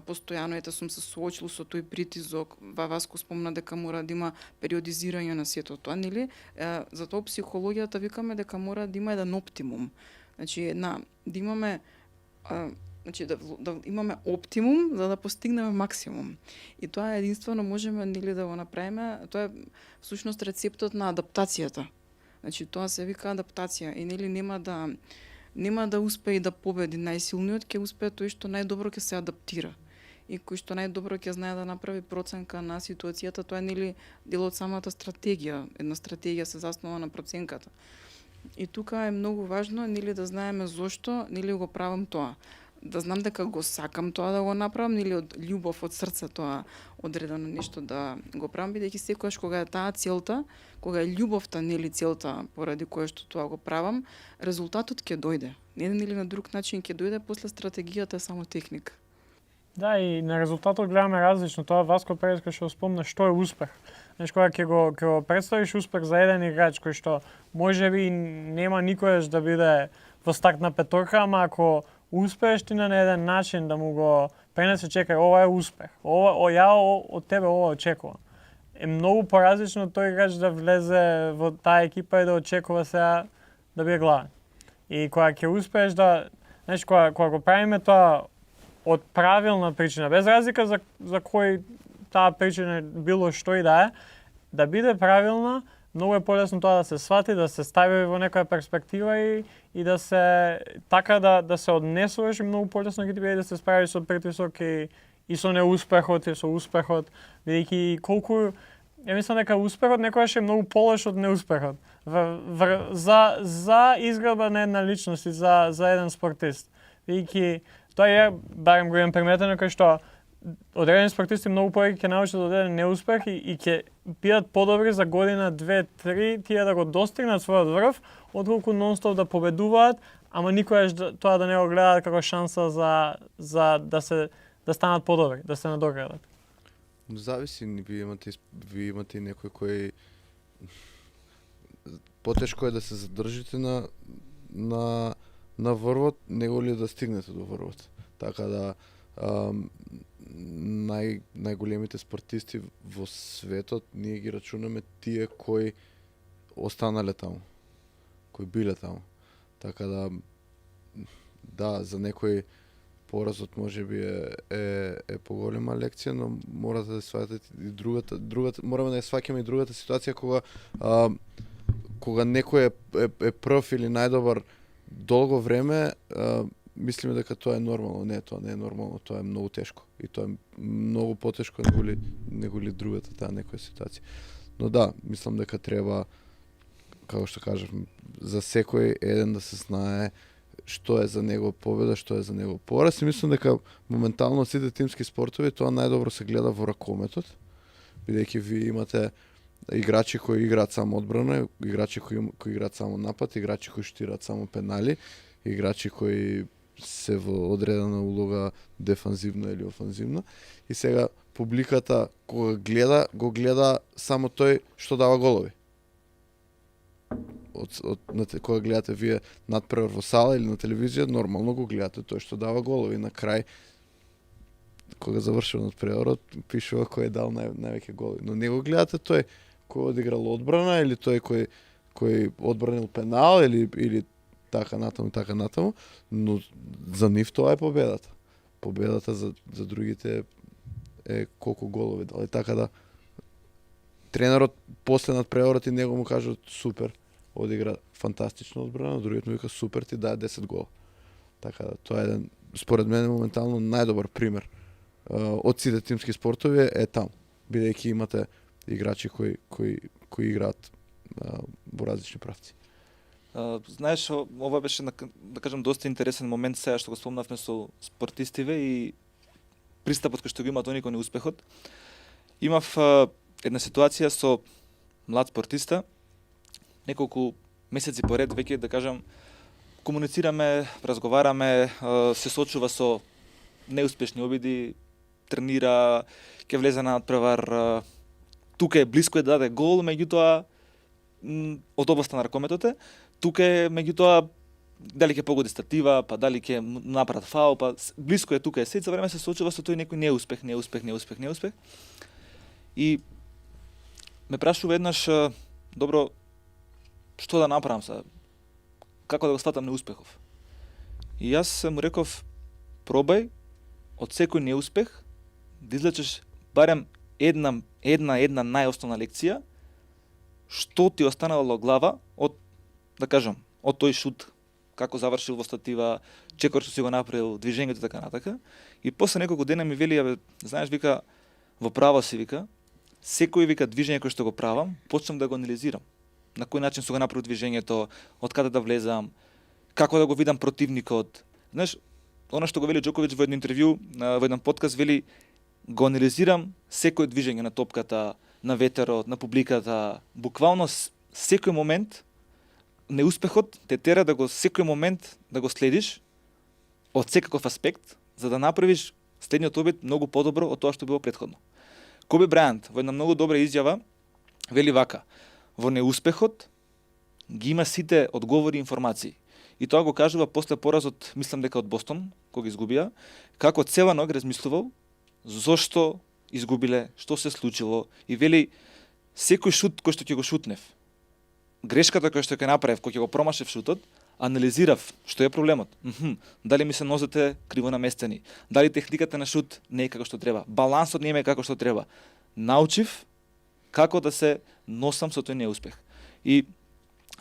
постојано сум се соочил со тој притизок. Васко спомна дека мора да има периодизирање на сето тоа, нели? Затоа психологијата викаме дека мора да има еден оптимум. Значи, да имаме да имаме оптимум за да постигнеме максимум. И тоа единствено можеме, нели, да го направиме, тоа е всушност рецептот на адаптацијата. Значи, тоа се вика адаптација и нели нема да успее да победи најсилниот, ќе успее тој што најдобро ќе се адаптира. И кој што најдобро ќе знае да направи проценка на ситуацијата, тоа е, нели, дел од самата стратегија. Една стратегија се заснова на проценката. И тука е многу важно, нели, да знаеме зошто, нели, го правам тоа. Да знам дека го сакам тоа да го направам, нели, од љубов, од срце тоа одредено нешто да го правам, бидејќи секогаш кога е таа целта, кога е љубовта, нели, целта поради која што тоа го правам, резултатот ќе дојде. Не, нели, на друг начин ќе дојде, после стратегијата е само техника. Да, и на резултатот гледаме различно. Тоа Васко Переска што спомна што е успех. Знаеш, кога ќе го представиш успех за еден играч кој што можеби нема никојаш да биде во стартна петорка, ама ако успееш ти на еден начин да му го пренесе, чекај, ова е успех. Ја од тебе ова очекувам. Е многу поразлично тој играч да влезе во таа екипа и да очекува сега да биде главен. И кога ќе успееш да, знаеш, кога го правиме тоа од правилна причина, без разлика за кој таа причина било што и да биде правилна, многу е полесно тоа да се свати, да се стави во некоја перспектива и да се така да се однесуваш, и многу полесно ќе ти биде да се справиш со притисок и со неуспехот и со успехот, бидејќи колку ја мислам дека успехот некогаш е многу полош од неуспехот. За изградба на една личност и за еден спортист. Бидејќи тоа е, барем го имам приметено, кај што одредени спортисти многу повеќе ќе научат од еден неуспех и ќе бидат подобри за година, 2, 3, тие да го достигнат својот врв, отколку нонстоп да победуваат, ама никогаш тоа да не го гледаат како шанса за да станат подобри, да се надоградат. Зависи, ви имате некој кој потешко е да се задржите на врвот, него ли да стигнете до врвот. Така да најголемите спортисти во светот ние ги рачунаме тие кои останале таму, кои биле таму. Така да, за некој поразот можеби е поголема лекција, но морате да сватите и другата мораме да ја сваќаме и другата ситуација кога некој е прв или најдобар долго време, мислиме дека тоа е нормално. Не, тоа не е нормално, тоа е многу тешко. И тоа е многу потешко него ли другата таа некоја ситуација. Но да, мислам дека треба како што кажав, за секој еден да се знае што е за него победа, што е за него пораз, и мислам дека моментално сите тимски спортови тоа најдобро се гледа во ракометот, бидејќи ви имате играчи кои играат само одбрана, играчи кои играат само напад, играчи кои штираат само пенали, играчи кои се во одредена улога дефанзивна или офанзивна. И сега публиката кога гледа, го гледа само тој што дава голови. Кога гледате вие надпревар во сала или на телевизија, нормално го гледате тој што дава голови. На крај, кога завршува надпреварот, пишува кој е дал највеќе голови. Но не го гледате тој кој одиграл одбрана или тој кој одбранил пенал или така натаму, но за нив тоа е победата. Победата за другите е колку голови дали. Така да тренерот после надпреварот и него му кажат супер, одигра фантастично одбрана, другиот му вика супер, ти даде 10 гола. Така да тоа е еден, според мене моментално најдобар пример од сите тимски спортови е там, бидејќи имате играчи кои играат во различни правци. Знаеш, ова беше, да кажам, доста интересен момент сега што го спомнавме со спортистиве и пристапот кој што го имаат они кон неуспехот. Имав една ситуација со млад спортиста, неколку месеци поред веќе, да кажам, комуницираме, разговараме, се сочува со неуспешни обиди, тренира, ќе влезе на надпревар, тука е блиско да даде гол, меѓутоа од областа на ракометот е, тука е меѓутоа дали ќе погоди статива, па дали ќе направат фаул, па блиско е тука е, сеќа време се соочува со тој некој неуспех. И ме прашува еднаш, добро, што да направам сега? Како да го сватам неуспехов? И јас му реков, пробај од секој неуспех да извлечеш барем една најосновна лекција што ти останало во глава од, да кажам, од тој шут, како завршил во статива, чекор што си го направил, движењето така натака. И после неколку дена ми вели, знаеш, вика, во право си, вика, секој вика движење кој што го правам, почнам да го анализирам. На кој начин су го направил движењето, од каде да влезам, како да го видам противникот. Знаеш, она што го вели Џоковиќ во едно интервју, во еден подкаст, вели, го анализирам секој движење на топката, на ветерот, на публиката, буквално секој момент неуспехот те тера да го секој момент да го следиш од секаков аспект, за да направиш следниот обид многу подобро од тоа што било претходно. Коби Брајант во една многу добра изјава вели вака: во неуспехот ги има сите одговори и информации. И тоа го кажува после поразот, мислам дека од Бостон, кога изгубија, како цела ног размислувал зошто изгубиле, што се случило, и вели секој шут кој што ќе го шутнев, грешката која што ќе направев, кој ќе го промашев шутот, анализирав што е проблемот. Дали ми се нозете криво наместени, дали техниката на шут не е како што треба, балансот не е како што треба. Научив како да се носам со тој неуспех. И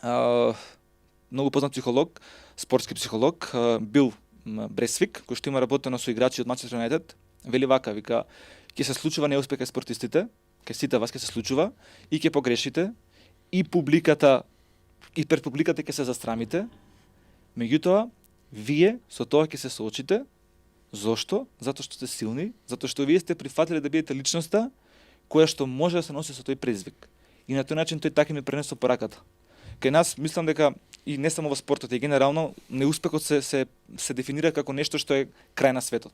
многу познат психолог, спортски психолог, Бил Бресвик, кој што има работено со играчи од Манчестер Юнайтед, вели вака, вика, ќе се случува неуспех кај спортистите, кај сите вас ќе се случува, и ќе погрешите, и публиката, и пред публиката ќе се застрамите, меѓутоа, вие со тоа ќе се соочите. Зошто? Затоа што сте силни, затоа што вие сте прифатиле да бидете личноста која што може да се носи со тој предизвик. И на тој начин тој така ми пренесо пораката. Кај нас, мислам дека, и не само во спортот, и генерално, неуспехот се дефинира како нешто што е крај на светот.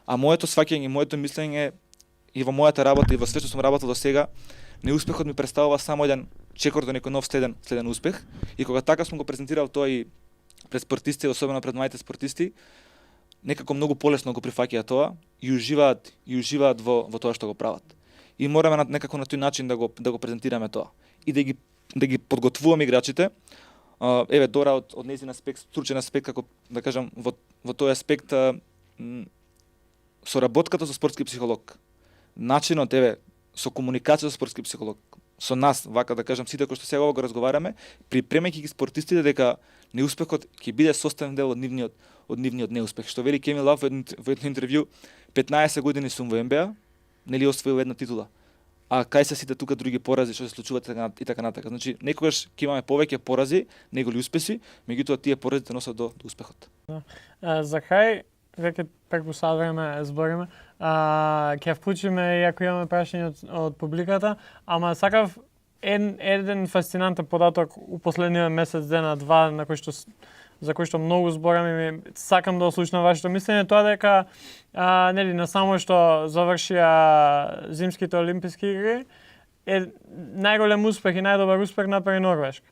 А моето сваќање, моето мислење и во мојата работа и во све што сум работел до сега, неуспехот ми представува само еден чекор до некој нов следен успех. И кога така сум го презентирал тоа и пред спортисти, особено пред младите спортисти, некако многу полесно го прифаќаат тоа и уживаат во тоа што го прават. И мораме некако на тој начин да го презентираме тоа и да ги подготвуваме играчите. Еве Дора од нејзин аспект, стручен аспект, како да кажам, во тој аспект, соработката со спортски психолог, начинот со комуникација со спортски психолог, со нас, вака да кажам, сите кои што сега го разговараме, припремајќи ги спортистите дека неуспехот ќе биде составен дел од нивниот неуспех. Што вели Кемил Лав во едно интервју, 15 години сум во НБА, нели освоил една титула. а кај се сите тука други порази што се случуваат и така натака. Значи некогаш ќе имаме повеќе порази неголи успеси, меѓутоа тие порази те носат до успехот. За крај, веќе преку сад време збориме, ќе вклучиме и ако имаме прашање од публиката, ама сакав еден фасцинантен податок у последниот месец дена, два, за кој што многу зборам и сакам да ослушнам вашето мислење, тоа дека нели на само што завршија зимските олимписки игри е најголем успех и најдобар успех направи Норвешка.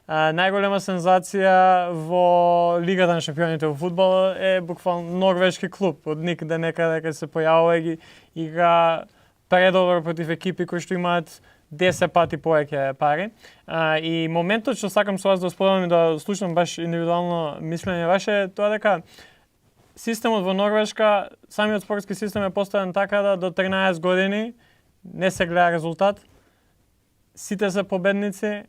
Најголема сензација во Лигата на шампионите во фудбал е буквално норвешки клуб. Од никаде некаде кај се појавува и игра предобро против екипи кои што имаат 10 пати повеќе пари. И моментот што сакам со вас да споделам и да слушам баш индивидуално мислење ваше е тоа дека системот во Норвешка, самиот спортски систем е поставен така да до 13 години не се гледа резултат. Сите се победници,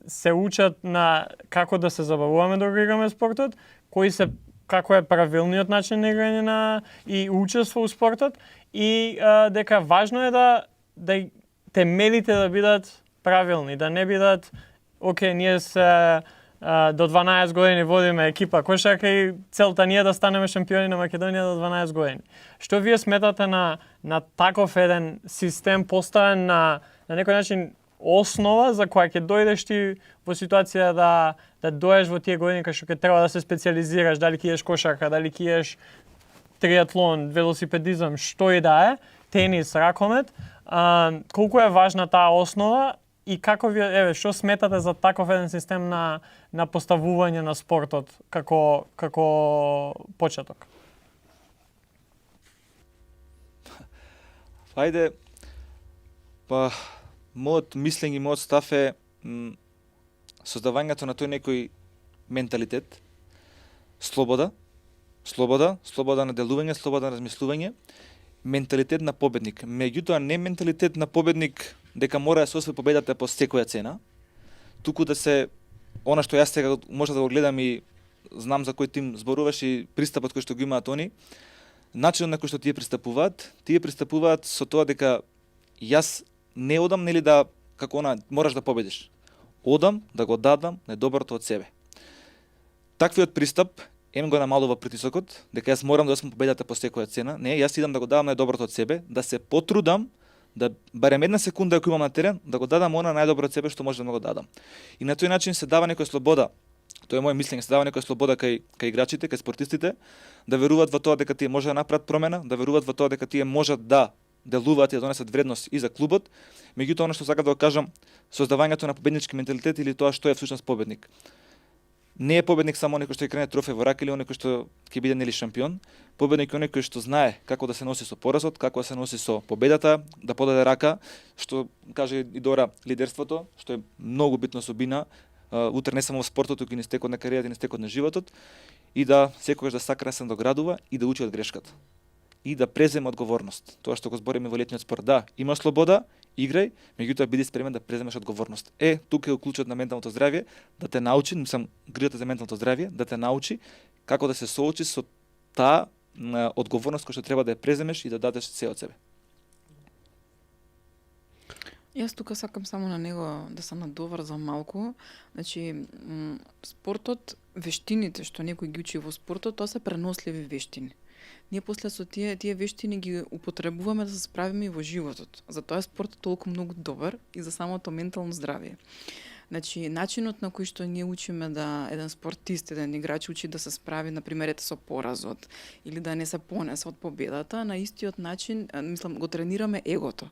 се учат на како да се забавуваме докога играме спортот, како е правилниот начин на играње и учество у спортот и дека важно е да темелите да бидат правилни, да не бидат ние се до 12 години водиме екипа кошарка и целта ни е да станеме шампиони на Македонија до 12 години. Што вие сметате на таков еден систем поставен на некој начин основа за која ќе дојдеш ти во ситуација да доеш во тие години кај што ќе треба да се специализираш, дали ќе идеш кошарка, дали ќе идеш триатлон, велосипедизам, што и да е, тенис, ракомет, колку е важна таа основа и како вие, што сметате за таков еден систем на поставување на спортот како почеток? Ајде, мојот мислење и мојот став е создавањето на тој некој менталитет, слобода на делување, слобода на размислување, менталитет на победник. Меѓутоа не менталитет на победник дека мора да се освои победата по секоја цена, туку да се она што јас сега може да го гледам и знам за кој тим зборуваш и пристапот кој што го имаат они, начинот на кој што тие пристапуваат со тоа дека јас не одам нели да како мораш да победиш. Одам да го дадам најдоброто од себе. Таквиот пристап го намалува притисокот, дека јас морам да освојам победата по секоја цена. Не, јас идам да го дадам најдоброто од себе, да се потрудам, да барем една секунда ако имам на терен, да го дадам она најдобро од себе што може да го дадам. И на тој начин се дава некоја слобода, тоа е моје мислење, се дава некоја слобода кај играчите, кај спортистите, да веруваат во тоа дека тие може да направат промена, да веруваат во тоа дека тие можат да делуваат и да донесат вредност и за клубот. Меѓутоа, она што сакам да го кажам, создавањето на победнички менталитет или тоа што е всушност победник. Не е победник само некој што ќе крене трофеј во рака или некој што ќе биде нели шампион. Победник е некој што знае како да се носи со поразот, како да се носи со победата, да подаде рака, што каже и Дора лидерството, што е многу битна особина, утре не само во спортот, туку и низ текот на кариерата, и низ текот на животот, и да секогаш да сака да се надоградува и да учи од грешката. И да преземе одговорност. Тоа што го збориме во летниот спорт, да, има слобода, играј, меѓутоа биди спремен да преземеш одговорност. Тука е клучот на менталното здравје, да те научи, грижата за менталното здравје, да те научи како да се соочи со таа одговорност која што треба да ја преземеш и да дадеш се од себе. Јас тука сакам само на него да се надоврзам малку. Значи, спортот, вештините што некој ги учи во спортот, тоа се преносливи вештини. Ние после со тие вештини ги употребуваме да се справиме и во животот. Затоа е спортот толку многу добар и за самото ментално здравје. Значи, начинот на кој што ние учиме да еден спортист, еден играч учи да се справи, например, со поразот или да не се понесе од победата, на истиот начин, го тренираме егото.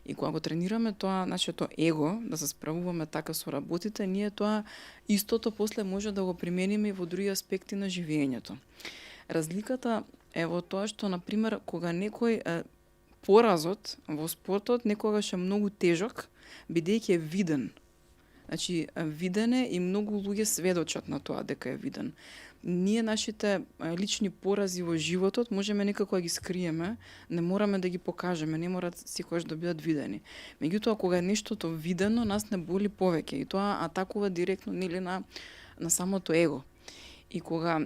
И кога го тренираме тоа нашето его, да се справуваме така со работите, ние тоа истото после може да го примениме и во други аспекти на живењето. Разликата е во тоа што, например, кога некој поразот во спортот некогаш е многу тежок, бидејќи е виден. Значи, виден е и многу луѓе сведочат на тоа дека е виден. Ние нашите лични порази во животот можеме некако да ги скриеме, не мораме да ги покажеме, не мора секогаш да бидат видени. Меѓутоа, кога е нештото видено, нас не боли повеќе и тоа атакува директно нели на самото его. И кога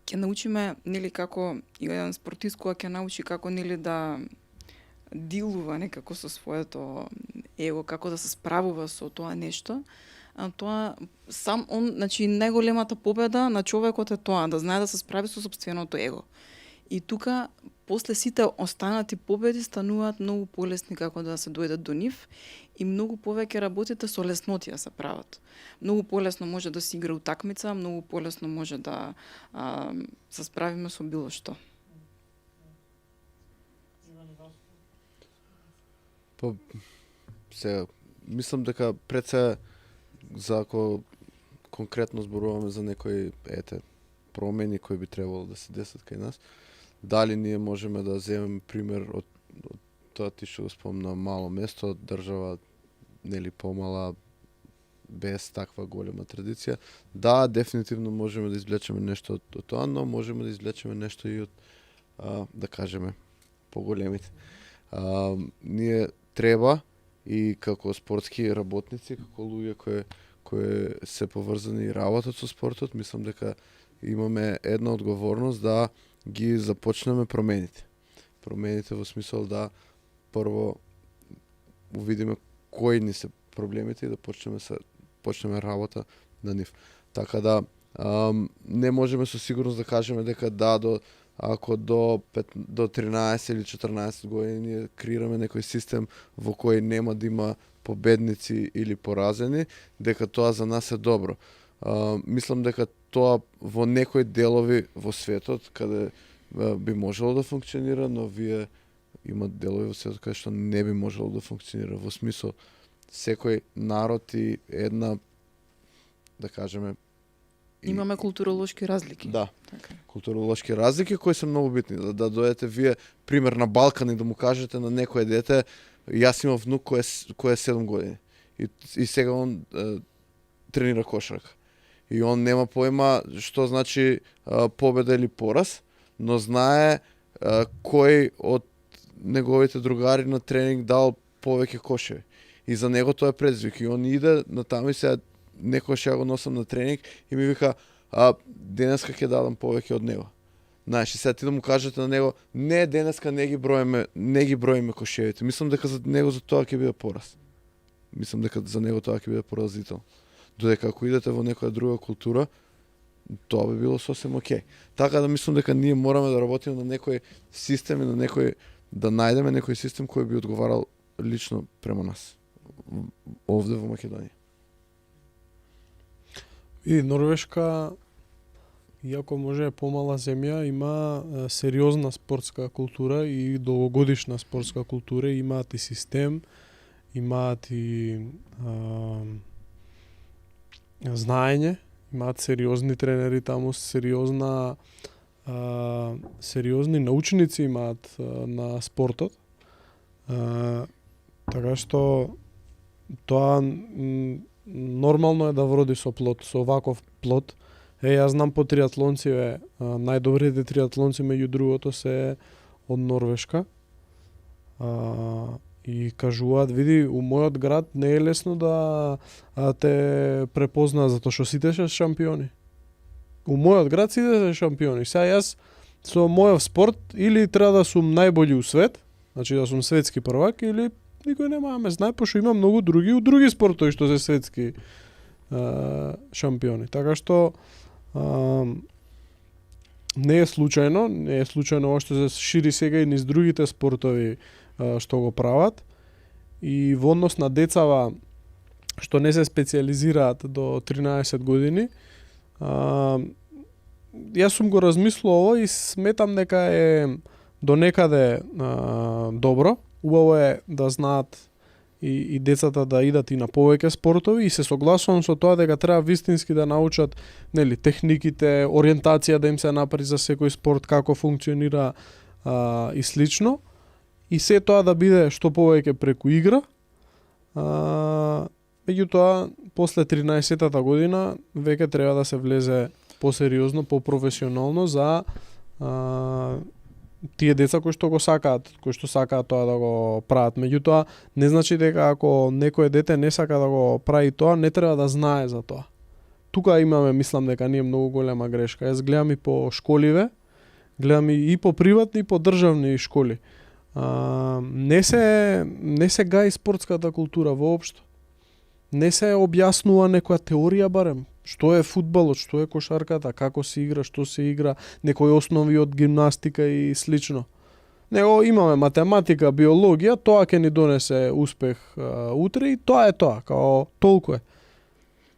ќе научиме нели како и еден спортист кога ќе научи како нели да дилува некако со своето его, како да се справува со тоа нешто, а тоа сам он, значи најголемата победа на човекот е тоа, да знае да се справи со сопственото его. И тука после сите останати победи стануваат многу полесни како да се дојдат до нив и многу повеќе работите со леснотија се прават. Многу полесно може да се игра утакмица, многу полесно може да се справиме со било што. Па, сега, мислам дека пред се, за ако конкретно зборуваме за некои промени кои би требало да се десат кај нас, дали ние можеме да земеме пример од тоа ти што го спомна мало место, држава нели помала, без таква голема традиција. Да, дефинитивно можеме да извлечеме нешто од тоа, но можеме да извлечеме нешто и од, да кажеме, поголемите. Ние треба и како спортски работници, како луѓе кои се поврзани и работат со спортот, мислам дека имаме една одговорност да ги започнеме промените. Промените во смисол да прво увидиме кои ни се проблемите и да почнеме работа на нив. Така да не можеме со сигурност да кажеме дека ако до 13 или 14 години ние креираме некој систем во кој нема да има победници или поразени, дека тоа за нас е добро. Мислам дека тоа во некои делови во светот каде би можело да функционира, но има делови во светот каде што не би можело да функционира. Во смисол, секој народ и една, да кажеме, Имаме културолошки разлики. Да, така. Културолошки разлики кои се многу битни. Да дојдете вие, пример, на Балкан и да му кажете на некое дете, јас имам внук кој е 7 години. И сега он тренира кошарка. И он нема појма што значи победа или пораз, но знае кој од неговите другари на тренинг дал повеќе кошеви. И за него тоа е предизвик. И он иде на таму и сега некој ќе го носам на тренинг и ми вика, денеска ќе дадам повеќе од него. Знаеш, и сега ти да му кажете на него, не, денеска не ги броиме кошевите. Мислам дека за него за тоа ќе биде пораз. Мислам дека за него тоа ќе биде поразително. Додека ако идете во некоја друга култура, тоа би било сосем окей. Така да мислам дека ние мораме да работиме на некој систем и да најдеме некој систем кој би одговарал лично према нас овде во Македонија. И Норвешка, иако може е помала земја, има сериозна спортска култура и долгогодишна спортска култура, имаат и систем, имаат и знаење, имаат сериозни тренери таму, сериозни научници имаат на спортот. Така што тоа нормално е да вроди со плод, со ваков плод. Јас знам по триатлонци, најдобрите триатлонци меѓу другото се од Норвешка. И кажуваат, види, у мојот град не е лесно да те препознаат затоа што сите се шампиони. У мојот град сите се шампиони. Сега јас со мојот спорт или треба да сум најбољи у свет, значи да сум светски првак, или никој нема да ме знае, пошто има многу други у други спортови што се светски шампиони. Така што не е случајно ова што се шири сега и низ другите спортови што го прават. И во однос на децава што не се специализираат до 13 години, јас сум го размислувал ова и сметам дека е до некаде добро. Убаво е да знаат и децата да идат и на повеќе спортови и се согласувам со тоа дека треба вистински да научат техниките, ориентација да им се направи за секој спорт, како функционира и слично. И се тоа да биде што повеќе преку игра. Меѓутоа, после 13-тата година веќе треба да се влезе посериозно, попрофесионално за тие деца кои што сакаат тоа да го прават. Меѓутоа, не значи дека ако некое дете не сака да го прави тоа, не треба да знае за тоа. Тука имаме, мислам дека ние многу голема грешка. Јас гледам и по школиве, гледам и по приватни и по државни школи. Не се гаи спортската култура воопшто. Не се објаснува некоја теорија барем. Што е фудбалот, што е кошарката, како се игра, што се игра, некои основи од гимнастика и слично. Него имаме математика, биологија, тоа ќе ни донесе успех утре и тоа е тоа, као толку е.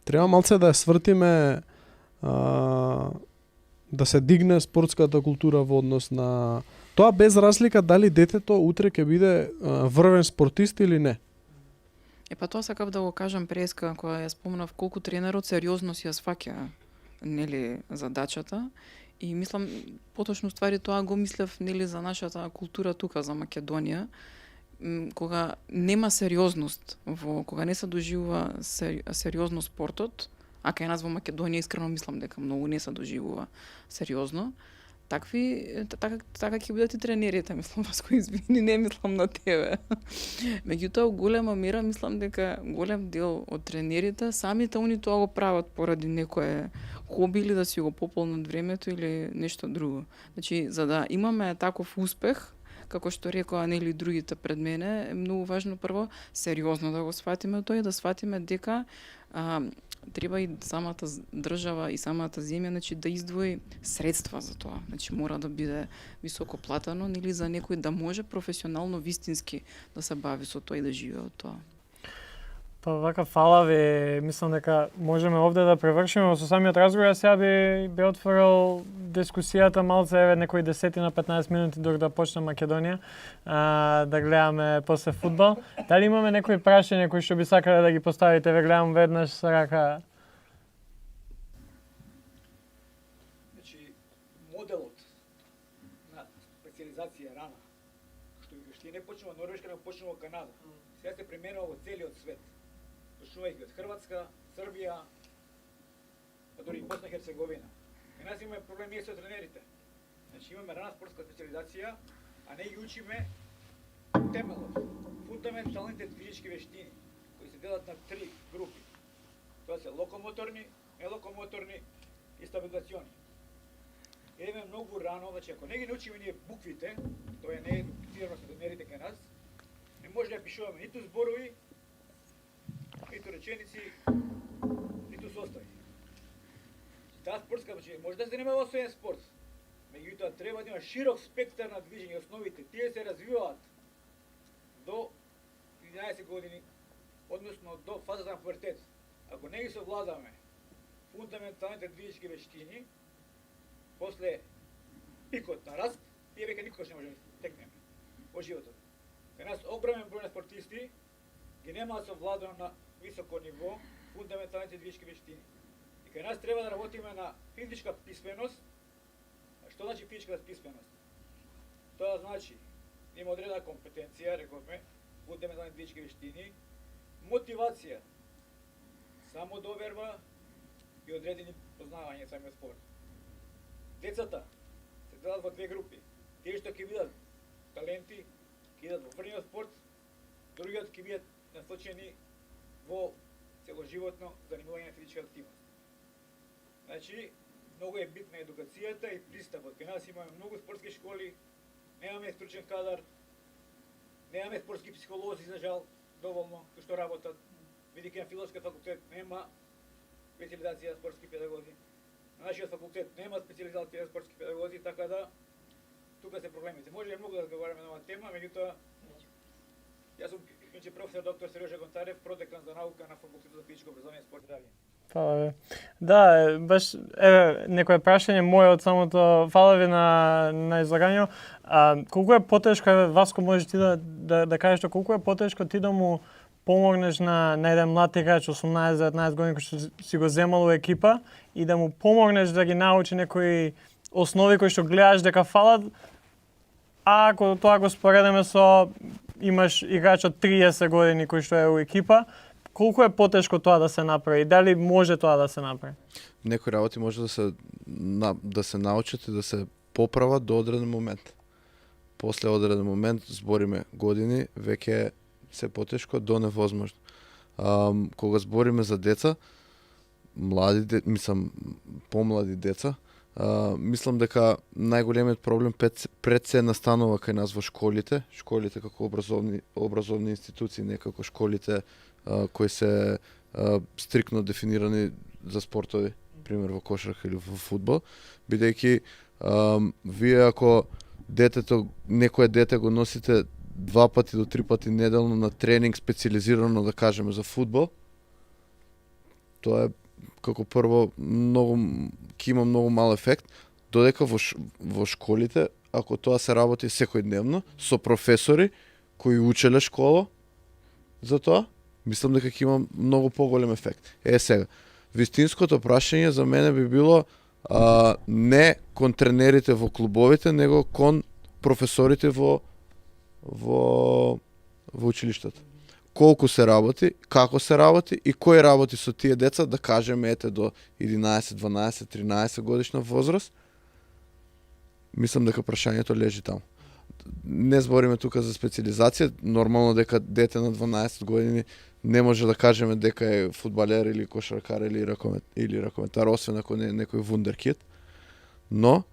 Треба малце да ја свртиме, да се дигне спортската култура во однос на тоа, без разлика дали детето утре ќе биде врвен спортист или не. Па тоа сакав да го кажам преска, кога ја спомнав колку тренерот сериозно си ја сваќа, нели, задачата. И мислам, поточно ствари тоа го мислев, нели, за нашата култура тука, за Македонија, кога нема сериозност, кога не се доживува сериозно спортот, а кај нас во Македонија искрено мислам дека многу не се доживува сериозно, така ќе бидат и тренерите, мислам, Васко, извини, не мислам на тебе. Меѓутоа, голема мера, мислам дека голем дел од тренерите, самите они тоа го прават поради некое хоби или да си го пополнат времето или нешто друго. Значи, за да имаме таков успех, како што рекоа нели другите пред мене, е многу важно прво сериозно да го сватиме тоа и да сватиме дека треба и самата држава и самата земја, значи, да издвои средства за тоа. Значи, мора да биде високо платено, нели, за некој да може професионално, вистински да се бави со тоа и да живее од тоа. Па вака, фала ви. Мислам дека можеме овде да превршиме со самиот разговор. Сега би отворил дискусијата малце, еве некои 10 на 15 минути док да почне Македонија, да гледаме после фудбал. Дали имаме некои прашања кои што би сакале да ги поставите? Ве гледам веднаш со рака. Значи, моделот на специализација рана, што не почнува Норвешка, не почнува Канада. Сега се применува во целиот свет. Почнувајќи од Хрватска, Србија, па дори и Босна и Херцеговина. И нас имаме проблеми со тренерите. Значи имаме рана спортска специализација, а не ги учиме темелот, фундаменталните физички вештини, кои се делат на 3 групи. Тоа се локомоторни, нелокомоторни и стабилизациони. Едеме многу рано, значи ако не ги научиме ние буквите, тоа не е едукцирано со тренерите кај нас, не може да пишуваме ниту зборови, ниту реченици, ниту состави. Таа спортска, значи, може да се занимава со еден спорт, меѓутоа треба да има широк спектар на движење, основите, тие се развиваат до 11 години, односно до фазата на пубертет. Ако не ги совладаме фундаменталните движечки вештини, после пикот на раст, тие веќе никогаш не можеме да текнеме во животот. Кај нас огромен број на спортисти ги нема совладано на високо ниво фундаменталните движечки вештини. И кај нас треба да работиме на физичка писменост. А што значи физичка писменост? Тоа значи има одредена компетенција, рековме, фундаментални движечки вештини, мотивација, самодоверба и одредени познавање самиот спорт. Децата се делат во две групи. Тие што ќе бидат таленти, ќе идат во врвниот спорт, другиот ќе бидат насочени во целоживотно занимување на физичка активност. Значи, многу е битна едукацијата и пристапот. Кај нас имаме многу спортски школи, немаме стручен кадар, немаме спортски психолози, за жал, доволно, кои што работат. Види на филозофскиот факултет нема специализација за спортски педагози. На нашиот факултет нема специализација за спортски педагози, така да тука се проблемите. Може многу да разговараме на оваа тема, меѓутоа јас сум професор доктор Сережа Гонтарев, продекан за наука на факултетот за физичко образование и спорт. Фала ви. Да, баш еве некое прашање моје од самото, фала ви на излагањето. Колку е потешко, еве Васко, можеш ти да кажеш колку е потешко ти да му помогнеш на еден млад играч 18-19 години кој што си го земал во екипа и да му помогнеш да ги научи некои основи кои што гледаш дека фалат, а ако тоа го споредиме со имаш играч од 30 години кој што е во екипа, колку е потешко тоа да се направи? Дали може тоа да се направи? Некои работи може да се научат и да се поправат до одреден момент. После одреден момент, збориме години, веќе се потешко до невозможно. Кога збориме за деца, помлади деца, Мислам дека најголемиот проблем пред се настанува кај нас во школите како образовни институции, не како школите кои се стрикно дефинирани за спортови, пример во кошарка или во фудбал, бидејќи вие ако некое дете го носите 2 пати до 3 пати неделно на тренинг специализирано, да кажеме, за фудбал, тоа е како прво ќе има многу мал ефект, додека во школите, ако тоа се работи секојдневно со професори кои учеле школа за тоа, мислам дека ќе има многу поголем ефект. Сега, вистинското прашање за мене би било не кон тренерите во клубовите, него кон професорите во училиштата. Колку се работи, како се работи и кој работи со тие деца, да кажеме до 11, 12, 13 годишна возраст. Мислам дека прашањето лежи таму. Не збориме тука за специализација, нормално дека дете на 12 години не може да кажеме дека е фудбалер или кошаркар или ракометар, освен ако не е некој вундеркид. Но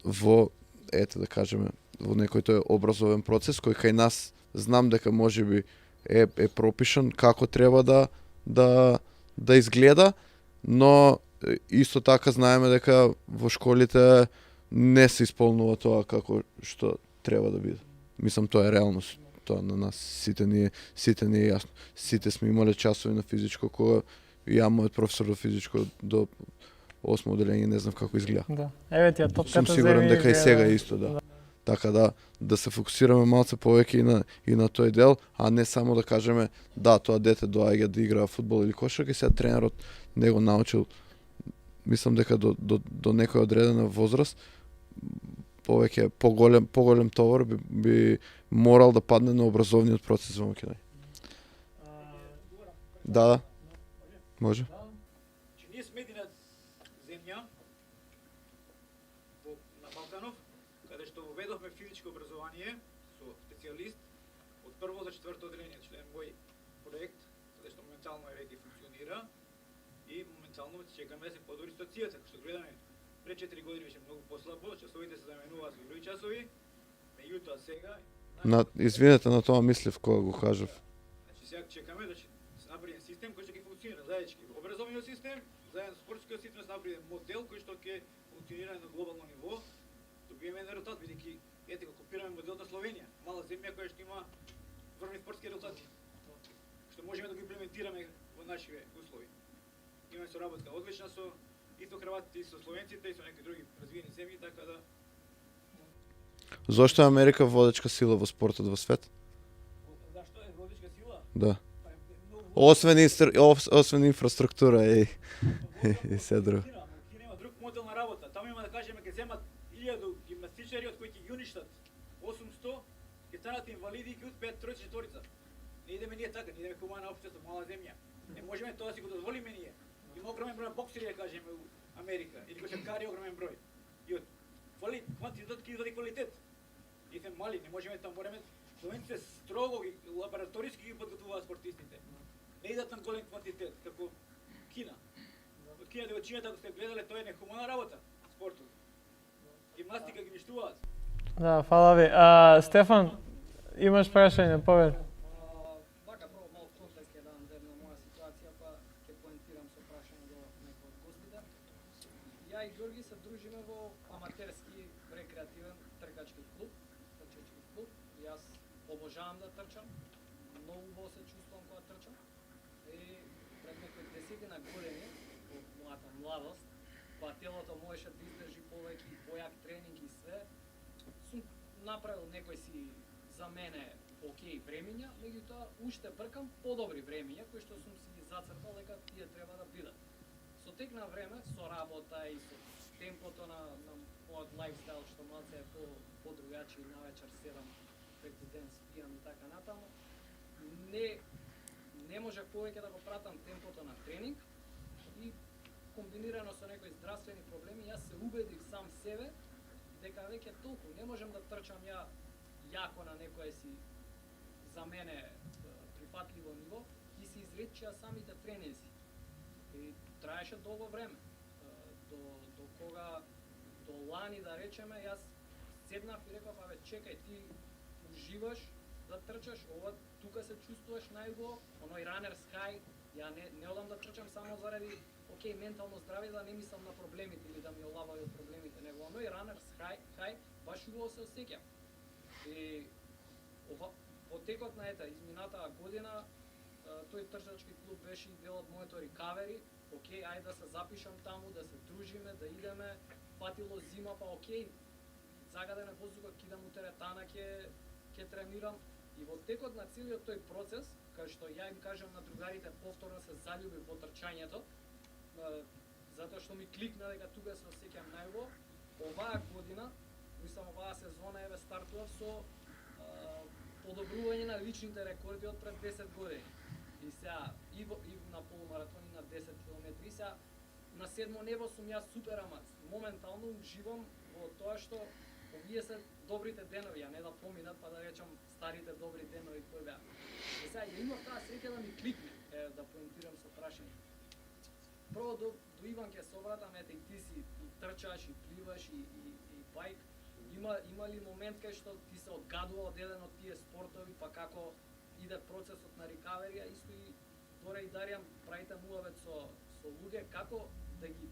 во да кажеме во некој тој образовен процес кој кај нас знам дека можеби е пропишан како треба да изгледа, но исто така знаеме дека во школите не се исполнува тоа како што треба да биде. Мислам тоа е реалност. Тоа на нас сите ни е јасно. Сите сме имале часови на физичко кога ја мојот професор до физичко до 8 оделение не знам како изгледа. Да. Еве ти ја топката. Сум сигурен дека и сега е исто, да. Така да се фокусираме малце повеќе и на тој дел, а не само да кажеме да, тоа дете доаѓа да игра фудбал или кошарка и сега тренерот не го научил. Мислам дека до некоја одредена возраст повеќе поголем товар би морал да падне на образовниот процес во Македонија. Да. Може. Че ние сме едина земја на Балканов, каде што воведовме физичко образование со специјалист од прво за четврто одделение, член мој проект, каде што моментално веќе функционира и моментално чекаме да се подобри ситуацијата, што гледаме пред 4 години беше многу послабо, часовите се заменуваат со други часови, меѓутоа сега Извинете, на тоа мислев кога го кажав. Значи сега чекаме да се направи систем кој што ќе функционира заеднички. Образовниот систем, заедно со спортскиот систем се направи модел кој што ќе функционира на глобално ниво. Добиеме резултат, бидејќи ете го копираме моделот на Словенија, мала земја која што има врвни спортски резултати. Што можеме да го имплементираме во нашите услови. Имаме соработка одлична со и со хрватите, и со словенците, и со некои други развиени земји, така да Зошто е Америка водечка сила во спортот во свет? зашто е водечка сила? Да. Па е многу Освен инфраструктура и се друго. Кина има друг модел на работа. Таму има да кажеме ќе земат 1000 гимнастичари од кои ќе ги уништат 800, ќе станат инвалиди и ќе успеат тројца четворица. Не идеме ние така, не идеме хумана општество, мала земја. Не можеме тоа да си го дозволиме ние. Има огромен број на боксери, да кажеме, у Америка, или кошаркари огромен број. И од квантитет ќе извади квалитет. И сме мали, не можеме таму, мораме словенците строго ги лабораториски ги подготвуваат спортистите. Не идат на голем квантитет, како Кина. Од Кина девојчињата, ако сте гледале, тоа е нехумана работа, спортот. Гимнастика ги ништуваат. Да, фала ви. Стефан, имаш прашање, повели. Вака прво мал контекст ќе дадам за една моја ситуација, па ќе поентирам со прашање до некој од гостите. Ја и Ѓорги се дружиме во аматерски рекреативен тркачки клуб, трчачки клуб. Јас обожавам да трчам, многу убаво се чувствувам кога трчам. И пред некои 10 години, во мојата младост, кога телото можеше да издржи повеќе и појак тренинг и све, сум направил некои си за мене окей времиња, меѓутоа уште бркам подобри времиња кои што сум си ги зацртал дека тие треба да бидат. Со тек на време, со работа и со темпото на мојот лајфстайл што малце е по-другачи, навечер седам преку ден спијам и така натаму, не можев повеќе да го пратам темпото на тренинг и комбинирано со некои здравствени проблеми, јас се убедив сам себе дека веќе толку не можам да трчам ја јако на некое си за мене прифатливо ниво и се изречија самите тренинзи. И траеше долго време. до кога до лани да речеме, јас седнав и реков, абе чекај, ти уживаш да трчаш, ова тука се чувствуваш најубаво, оној ранерс хај, ја не одам да трчам само заради окей, ментално здраве, да не мислам на проблемите или да ми олавају од проблемите, него оној ранерс хај баш убаво се осеќам. И во текот на изминатаа година, тој трчачки клуб беше и дел од моето рекавери. Океј, ајде да се запишам таму, да се дружиме, да идеме, патило зима, па океј, загадене воздухот, кидам у теретана, ќе тренирам. И во текот на целиот тој процес, кај што ја им кажам на другарите, повторно се заљубив во трчањето, затоа што ми кликна дека тука се осеќам најубаво. Оваа година, мислам оваа сезона еве стартував со подобрување на личните рекорди од пред 10 години. И сега и на полумаратон и на 10 километри, и сега на седмо небо сум јас супер, ама моментално уживам во тоа што овие се добрите денови, а не да поминат па да речам старите добри денови кои беа. И сега ја имав таа среќа да ми кликне, да поентирам со прашање. Прво до Иван ќе се обратам, ете и ти си и трчаш и пливаш и бајк. Има ли момент кај што ти се одгадува од еден од тие спортови, па како иде процесот на рекаверија, исто и Доре и Даријан правите муавет со луѓе, како да ги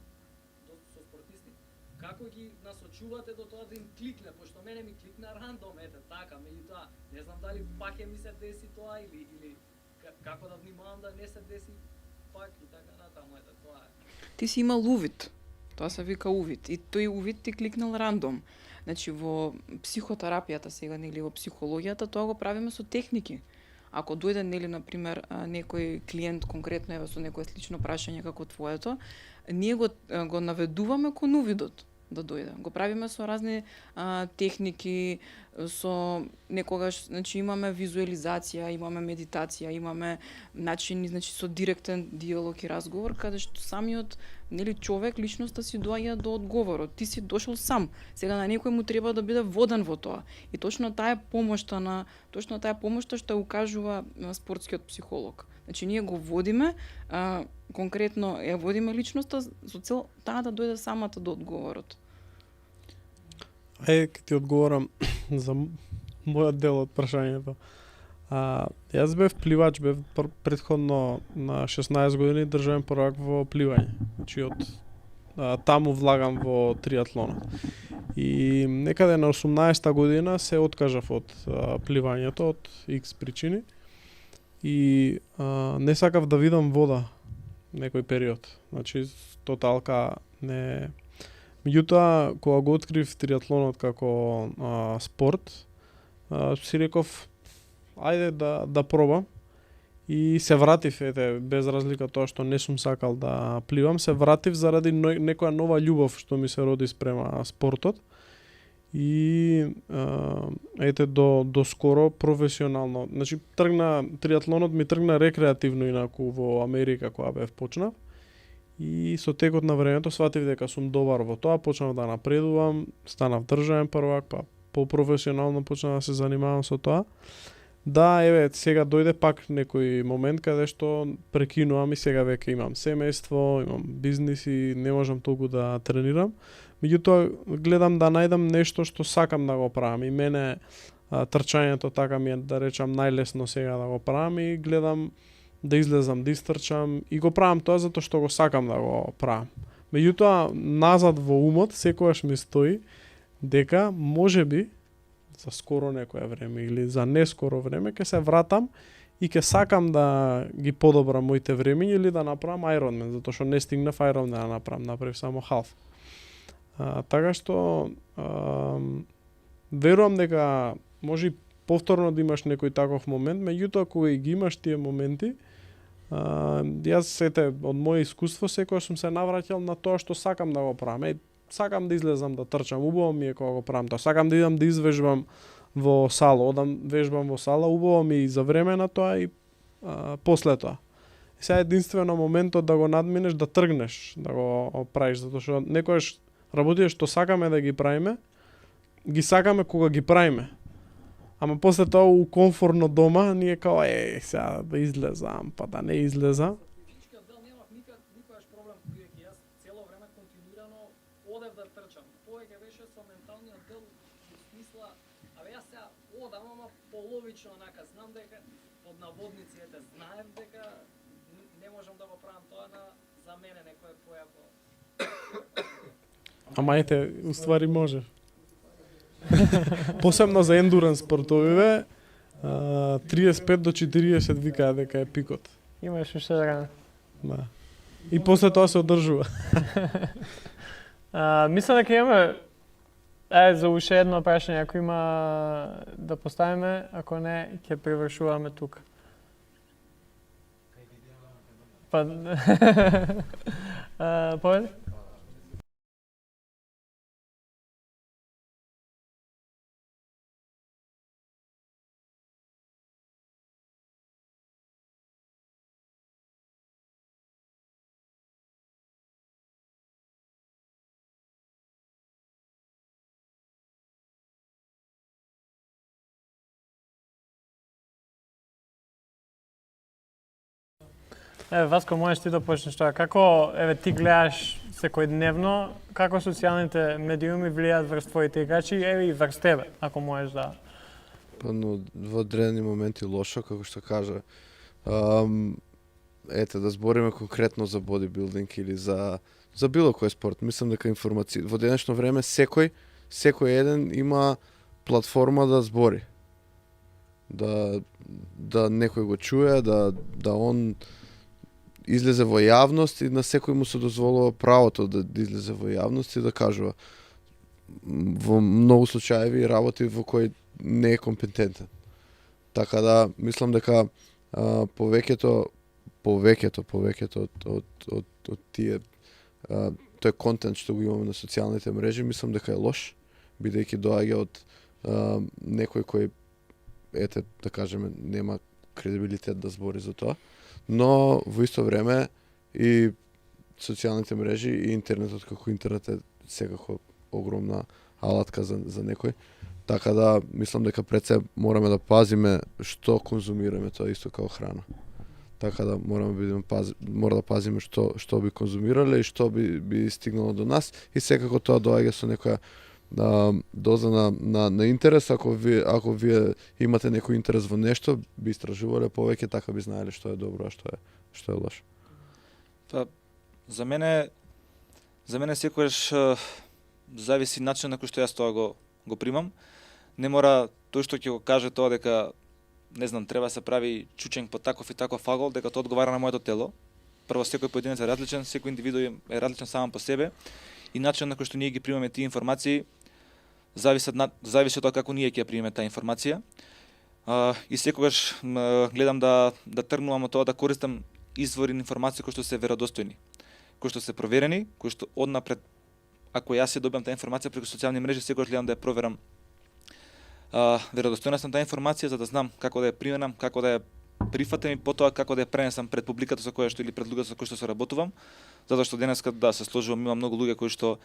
со спортисти, како ги насочувате до тоа да им кликне, пошто мене ми кликна рандом, ете така, меѓутоа не знам дали пак ќе ми се деси тоа или како да внимавам да не се деси пак и така натаму, ете тоа е. Ти си имал увид. Тоа се вика увид. И тој увид ти кликнал рандом. Значи во психотерапијата сега или во психологијата тоа го правиме со техники. Ако дојде нели на пример некој клиент конкретно еве со некое слично прашање како твоето, ние го наведуваме кон увидот да дојде. Го правиме со разни техники, со некогаш, значи имаме визуализација, имаме медитација, имаме начини, значи со директен диалог и разговор каде што самиот нели човек личноста си доаѓа до одговорот. Ти си дошол сам. Сега на некој му треба да биде воден во тоа. И точно таа е помошта што укажува спортскиот психолог. Значи ние го водиме, конкретно ја водиме личноста со цел таа да дојде самата до одговорот. Ке ти одговорам за мојот дел од прашањето. Јас бев пливач, бев претходно на 16 години државен првак во пливање. Значи од таму влагам во триатлонот. И некаде на 18-та година се откажав од пливањето од X причини. И не сакав да видам вода некој период. Значи тоталка не. Меѓутоа кога го открив триатлонот како спорт, си реков ајде да пробам и се вратив, ете, без разлика тоа што не сум сакал да пливам, се вратив заради некоја нова љубов што ми се роди спрема спортот. И ете до скоро професионално. Значи триатлонот ми тргна рекреативно инаку во Америка кога бев почнав. И со текот на времето сватив дека сум добар во тоа, почнав да напредувам, станав државен првак, па попрофесионално почнав да се занимавам со тоа. Да, еве, сега дојде пак некој момент каде што прекинувам и сега веќе имам семејство, имам бизнис и не можам толку да тренирам. Меѓутоа гледам да најдам нешто што сакам да го правам и мене трчањето така ми е да речам најлесно сега да го правам и гледам да излезам, да истрчам и го правам тоа затоа што го сакам да го правам. Меѓутоа назад во умот секогаш ми стои дека можеби за скоро некое време или за нескоро време ќе се вратам и ќе сакам да ги подобрам моите времиња или да направам Ironman, затоа што не стигнав Ironman да направам, направив само half. Така што верувам дека може повторно да имаш некој таков момент, меѓутоа кога ги имаш тие моменти, јас ете од моје искуство секогаш сум се навраќал на тоа што сакам да го правам. Сакам да излезам да трчам, убаво ми е кога го правам тоа. Сакам да идам да извежбам во сала, одам вежбам во сала, убаво ми и за време на тоа и после тоа. Сега единствено моментот да го надминеш, да тргнеш, да го правиш, затоа што некојаш работите што сакаме да ги правиме, ги сакаме кога ги правиме. Ама после тоа у комфортно дома ние као сега да излезам, па да не излезам. Физичкиот дел немав никогаш проблем, бидејќи јас цело време континуирано лично онака знам дека под наводници знаев дека не можам да го правам тоа за мене некој појако. Ама ете, уствари може. Посебно за ендуранс спортовиве, 35 до 40 викаат дека е пикот. Имаш уште време. Да. И после тоа се одржува. Мислам дека имаме за уште едно прашање, ако има да поставиме, ако не, ќе привршуваме тука. Па, поведи? Васко, можеш ти да почнеш тоа. Како ти гледаш секојдневно, како социјалните медиуми влијаат врз твоите играчи и врз тебе, ако можеш да... Па, но во одредени моменти лошо, како што кажа. Ете, да збориме конкретно за бодибилдинг или за било кој спорт. Мислам дека информација... Во денешно време секој еден има платформа да збори. Да некој го чуе, да он излезе во јавност и на секој му се дозволува правото да излезе во јавност и да кажува. Во многу случаеви работи во кои не е компетентен. Така да, мислам дека повеќето од тие тој контент што го имаме на социјалните мрежи, мислам дека е лош, бидејќи доаѓа од некој кој, ете, да кажеме, нема кредибилитет да збори за тоа. Но во исто време и социјалните мрежи и интернетот, како интернет е секако огромна алатка за некој. Така да мислам дека пред се мораме да пазиме што конзумираме, тоа исто како храна. Така да мора да пазиме што би конзумирале и што би стигнало до нас и секако тоа доаѓа со некоја доза на интерес. Ако вие имате некој интерес во нешто, би истражувале повеќе, така би знаеле што е добро, а што е лошо. Па за мене секогаш зависи начинот на кој што јас тоа го примам. Не мора тој што ќе го каже тоа дека не знам, треба се прави чучењ по таков и таков агол, дека тоа одговара на моето тело. Прво, секој поединец е различен, секој индивиду е различен сам по себе и начинот на кој што ние ги примаме тие информации зависи од тоа како ние ќе ја примеме таа информација. И секогаш гледам да тргнувам од тоа да користам извори на информации кои што се веродостојни, кои што се проверени, кои што однапред, ако јас ја добивам таа информација преку социјални мрежи, секогаш гледам да ја проверам веродостојност на таа информација, за да знам како да ја применам, како да ја прифатам и потоа како да ја пренесам пред публиката со која што или пред луѓето со кои што се работувам, затоа што денеска се сложувам, има многу луѓе кои што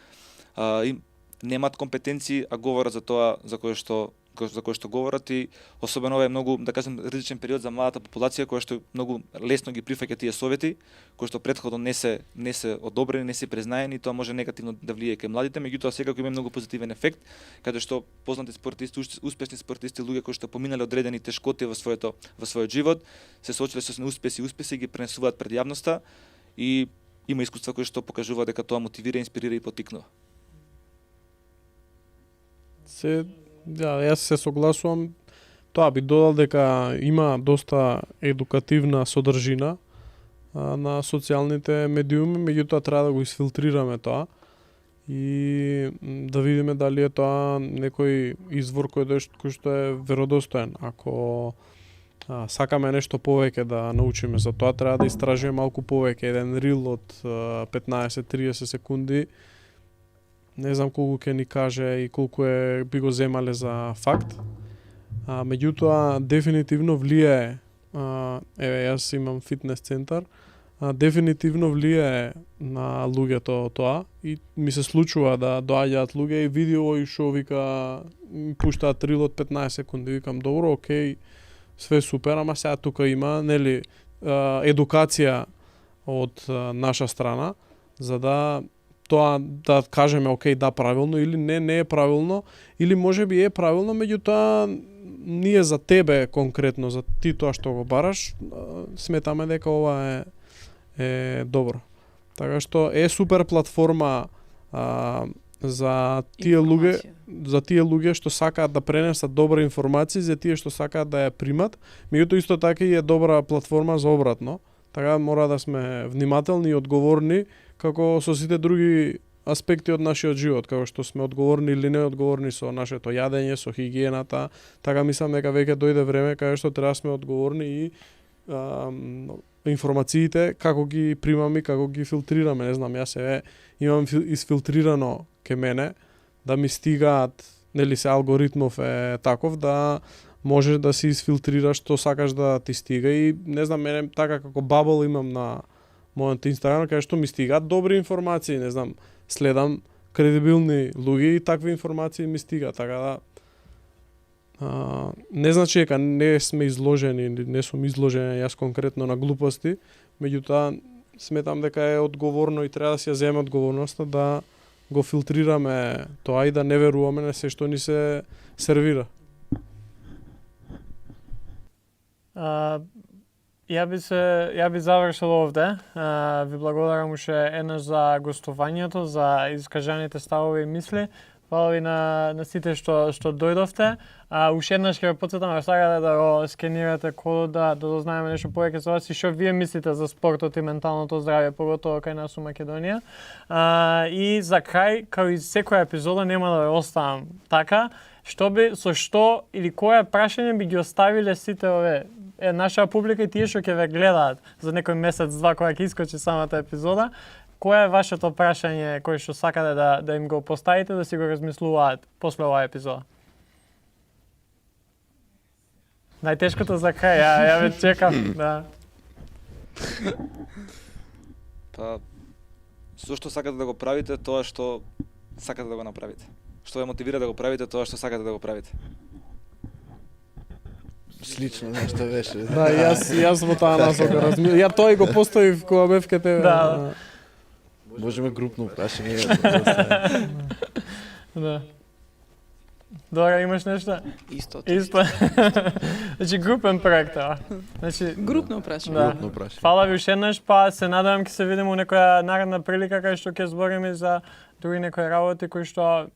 немаат компетенции, а говорат за тоа за кое што говорат и особено ова е многу, да кажем, ризичен период за младата популација која што многу лесно ги прифаќа тие совети, кои што претходно не се одобрени, не се признаени, тоа може негативно да влијае кај младите, меѓутоа секако има многу позитивен ефект, каде што познати спортисти, успешни спортисти, луѓе кои што поминале одредени тешкоти во својот живот, се соочиле со успеси ги пренесуваат пред јавноста и има искуства кои што покажува дека тоа мотивира, инспирира и поттикнува. Јас се согласувам. Тоа би додал дека има доста едукативна содржина на социјалните медиуми, меѓутоа треба да го изфилтрираме тоа и да видиме дали е тоа некој извор кој што е веродостоен. Ако сакаме нешто повеќе да научиме за тоа, треба да истражиме малку повеќе. Еден рил од 15-30 секунди не знам колку ќе ни каже и колку би го земале за факт. Меѓутоа, дефинитивно влијае, јас имам фитнес центар, дефинитивно влијае на луѓето тоа и ми се случува да доаѓаат луѓе и види овој шо вика, пуштаат рил од 15 секунди, викам добро, окей, све супер, ама сега тука има, едукација од наша страна, за да тоа да кажеме окей, да, правилно или не е правилно, или можеби е правилно, меѓутоа ние за тебе конкретно, за ти тоа што го бараш, сметаме дека ова е добро. Така што е супер платформа за тие луѓе што сакаат да пренесат добра информација, за тие што сакаат да ја примат, меѓутоа исто така и е добра платформа за обратно. Така мора да сме внимателни и одговорни како со сите други аспекти од нашиот живот, како што сме одговорни или неодговорни со нашето јадење, со хигиената. Така мислам дека веќе дојде време каде што треба да сме одговорни и информациите како ги примаме, како ги филтрираме. Не знам, јас имам изфилтрирано ке мене да ми стигаат, нели се алгоритмов е таков да можеш да си изфилтрираш што сакаш да ти стига и не знам, мене така како бабл имам на мојот Инстаграм каде што ми стигаат добри информации, не знам, следам кредибилни луѓе и такви информации ми стига, така да не значи дека не сме изложени, не сум изложен јас конкретно на глупости, меѓутоа сметам дека е одговорно и треба да си ја земеме одговорноста да го филтрираме тоа и да не веруваме на се што ни се сервира. Ја би завршил овде. Ви благодарам уште еднаш за гостувањето, за искажаните ставови и мисли. Фала ви на сите што дојдовте. Уште еднаш ќе ве потсетам, ако сакате да го скенирате кодот, да дознаеме нешто повеќе за вас и што вие мислите за спортот и менталното здравје, поготово кај нас у Македонија. И за крај, као и секоја епизода, нема да ве оставам така, со што или кое прашање би ги оставиле сите овие наша публика и тие што ќе ве гледаат за некој месец-два кога ќе искочи самата епизода, кое е вашето прашање кое што сакате да им го поставите, да си го размислуваат после оваа епизода? Најтешкото за крај, ја ве чекам, да. Па, зошто сакате да го правите тоа што сакате да го направите? Што ве мотивира да го правите тоа што сакате да го правите? Слично нешто беше. Да, јас во таа насока размислувам. Ја тоа и го поставив кога бев кај тебе. Да. Можеме групно прашање. Да. Дора, имаш нешто? Исто. Значи групен проект, Значи Групно прашање. Да. Групно прашање. Фала ви уште еднаш, па се надевам ќе се видиме у некоја наредна прилика кај што ќе збориме за други некои работи кои што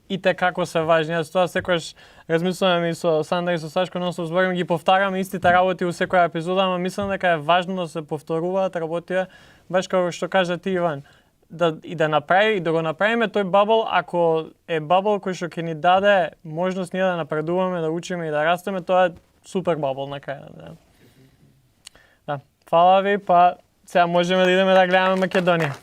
и те како се важни. Јас тоа секогаш размислувам и со Сандра и со Сашко, но со зборим ги повтараме истите работи у секоја епизода, ама мислам дека е важно да се повторуваат работите, баш како што кажа ти, Иван, да го направиме тој бабл, ако е бабл кој што ќе ни даде можност ние да напредуваме, да учиме и да растеме, тоа е супер бабл на крај. Да. Фала ви, па сега можеме да идеме да гледаме Македонија.